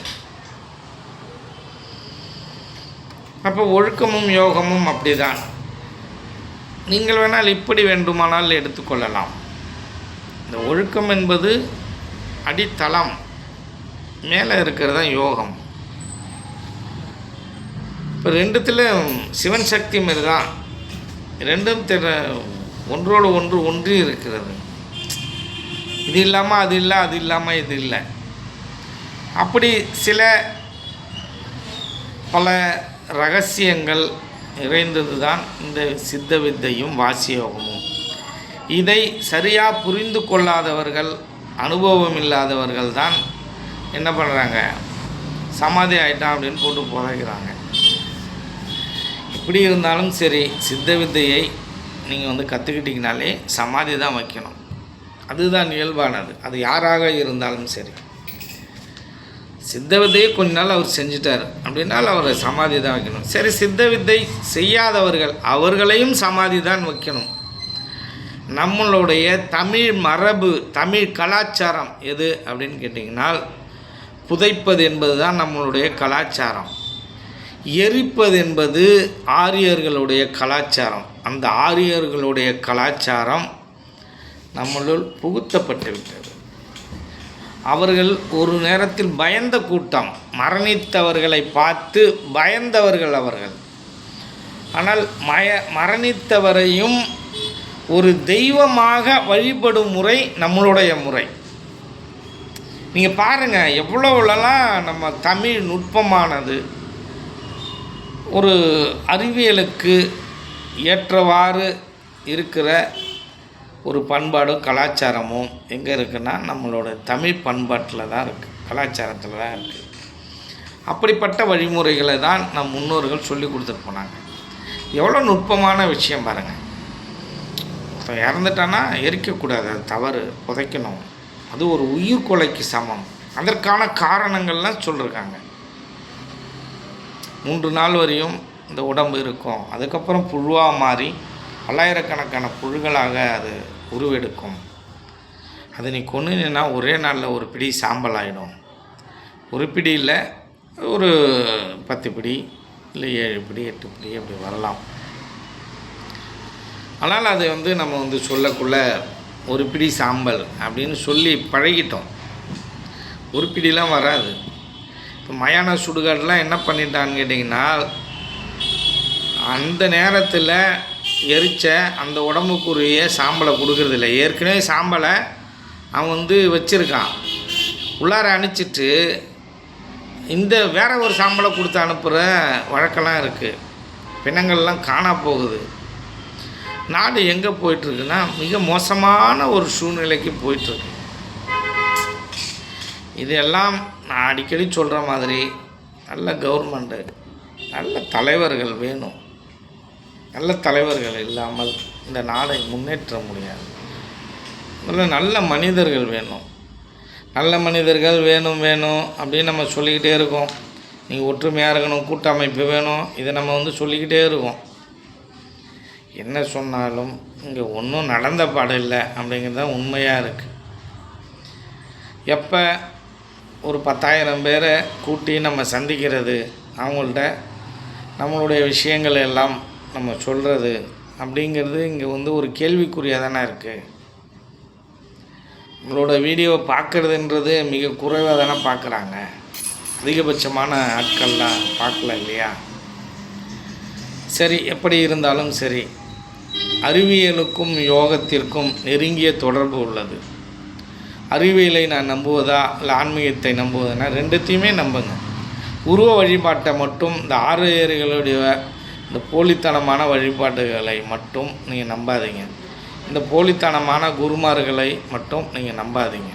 அப்போ ஒழுக்கமும் யோகமும் அப்படி தான். நீங்கள் வேணால் இப்படி வேண்டுமானால் எடுத்துக்கொள்ளலாம். இந்த ஒழுக்கம் என்பது அடித்தளம், மேலே இருக்கிறது தான் யோகம். இப்போ 2த்துலையும் சிவன் சக்தி மாரி தான். 2ம் ஒன்றோடு ஒன்று ஒன்றி இருக்கிறது. இது இல்லாமல் அது இல்லை, அது இல்லாமல் இது இல்லை. அப்படி சில பல ரகசியங்கள் நிறைந்தது தான் இந்த சித்த வித்தையும் வாசியோகமும். இதை சரியாக புரிந்து கொள்ளாதவர்கள், அனுபவம் இல்லாதவர்கள் தான் என்ன பண்ணுறாங்க, சமாதி ஆகிட்டான் அப்படின்னு போட்டு புதைக்கிறாங்க. இப்படி இருந்தாலும் சரி, சித்த வித்தையை நீங்கள் வந்து கற்றுக்கிட்டிங்கனாலே சமாதி தான் வைக்கணும். அதுதான் இயல்பானது. அது யாராக இருந்தாலும் சரி. சித்த வித்தையை கொஞ்ச நாள் அவர் செஞ்சிட்டார் அப்படின்னால் அவரை சமாதி தான் வைக்கணும். சரி, சித்த வித்தை செய்யாதவர்கள் அவர்களையும் சமாதி தான் வைக்கணும். நம்மளுடைய தமிழ் மரபு, தமிழ் கலாச்சாரம் எது அப்படின்னு கேட்டிங்கனால் புதைப்பது என்பது தான் நம்மளுடைய கலாச்சாரம். எரிப்பது என்பது ஆரியர்களுடைய கலாச்சாரம். அந்த ஆரியர்களுடைய கலாச்சாரம் நம்மளுள் புகுத்தப்பட்டு விட்டது. அவர்கள் ஒரு நேரத்தில் பயந்த கூட்டம், மரணித்தவர்களை பார்த்து பயந்தவர்கள் அவர்கள். ஆனால் மரணித்தவரையும் ஒரு தெய்வமாக வழிபடும் முறை நம்மளுடைய முறை. நீங்கள் பாருங்கள், எவ்வளோலாம் நம்ம தமிழ் நுட்பமானது, ஒரு அறிவியலுக்கு ஏற்றவாறு இருக்கிற ஒரு பண்பாடும் கலாச்சாரமும் எங்கே இருக்குன்னா நம்மளோட தமிழ் பண்பாட்டில் தான் இருக்குது, கலாச்சாரத்தில் தான் இருக்குது. அப்படிப்பட்ட வழிமுறைகளை தான் நம் முன்னோர்கள் சொல்லி கொடுத்துட்டு போனாங்க. எவ்வளோ நுட்பமான விஷயம் பாருங்கள். இறந்துட்டானா எரிக்கக்கூடாது, அது தவறு, புதைக்கணும், அது ஒரு உயிர் கொலைக்கு சமம். அதற்கான காரணங்கள்லாம் சொல்லியிருக்காங்க. 3 நாள் வரையும் இந்த உடம்பு இருக்கும், அதுக்கப்புறம் புழுவாக மாறி பல்லாயிரக்கணக்கான புழுகளாக அது உருவெடுக்கும். அது நீ கொன்னுனா ஒரே நாளில் ஒரு பிடி சாம்பல் ஆகிடும். ஒரு பிடி இல்லை, ஒரு 10 பிடி இல்லை 7 பிடி 8 பிடி அப்படி வரலாம். ஆனால் அது நம்ம சொல்லக்குள்ள ஒரு பிடி சாம்பல் அப்படின்னு சொல்லி பழகிட்டோம். ஒரு பிடிலாம் வராது. இப்போ மயான சுடுகாடெலாம் என்ன பண்ணிட்டான்னு கேட்டிங்கன்னா, அந்த நேரத்தில் எரித்த அந்த உடம்புக்குரிய சாம்பலை கொடுக்கறதில்ல. ஏற்கனவே சாம்பலை அவன் வச்சுருக்கான், உள்ளார அனுப்பிச்சிட்டு இந்த வேற ஒரு சாம்பலை கொடுத்து அனுப்புகிற வழக்கெல்லாம் இருக்குது. பிணங்கள்லாம் காணா போகுது. நாடு எங்கே போயிட்டுருக்குன்னா மிக மோசமான ஒரு சூழ்நிலைக்கு போயிட்டுருக்கு. இதெல்லாம் நான் அடிக்கடி சொல்கிற மாதிரி நல்ல கவர்மெண்ட்டு, நல்ல தலைவர்கள் வேணும். நல்ல தலைவர்கள் இல்லாமல் இந்த நாடை முன்னேற்ற முடியாது. நல்ல மனிதர்கள் வேணும். நல்ல மனிதர்கள் வேணும் அப்படின்னு நம்ம சொல்லிக்கிட்டே இருக்கோம். நீங்கள் ஒற்றுமையாக இருக்கணும், கூட்டமைப்பு வேணும், இதை நம்ம சொல்லிக்கிட்டே இருக்கோம். என்ன சொன்னாலும் இங்கே ஒன்றும் நடந்த பாடம் இல்லை அப்படிங்கிறது தான் உண்மையாக இருக்குது. எப்போ ஒரு 10,000 பேரை கூட்டி நம்ம சந்திக்கிறது, அவங்கள்ட்ட நம்மளுடைய விஷயங்கள் எல்லாம் நம்ம சொல்கிறது அப்படிங்கிறது இங்கே ஒரு கேள்விக்குறியாக தானே இருக்குது. நம்மளோட வீடியோவை பார்க்குறதுன்றது மிக குறைவாக தானே பார்க்குறாங்க. அதிகபட்சமான ஆட்கள்லாம் பார்க்கல இல்லையா? சரி, எப்படி இருந்தாலும் சரி, அறிவியலுக்கும் யோகத்திற்கும் நெருங்கிய தொடர்பு உள்ளது. அறிவியலை நான் நம்புவதா இல்லை ஆன்மீகத்தை நம்புவதுன்னா ரெண்டுத்தையுமே நம்புங்க. உருவ வழிபாட்டை மட்டும், இந்த ஆரியர்களுடைய இந்த போலித்தனமான வழிபாடுகளை மட்டும் நீங்கள் நம்பாதீங்க. இந்த போலித்தனமான குருமார்களை மட்டும் நீங்கள் நம்பாதீங்க.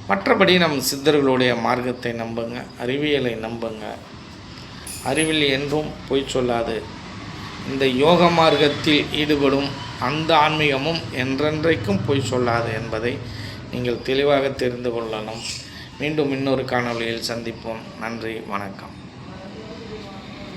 மற்றபடி நம் சித்தர்களுடைய மார்க்கத்தை நம்புங்க, அறிவியலை நம்புங்க. அறிவியல் என்றும் பொய் சொல்லாது. இந்த யோக மார்க்கத்தில் ஈடுபடும் அந்த ஆன்மீகமும் என்றென்றைக்கும் பொய் சொல்லாது என்பதை நீங்கள் தெளிவாக தெரிந்து கொள்ளணும். மீண்டும் இன்னொரு காணொளியில் சந்திப்போம். நன்றி, வணக்கம்.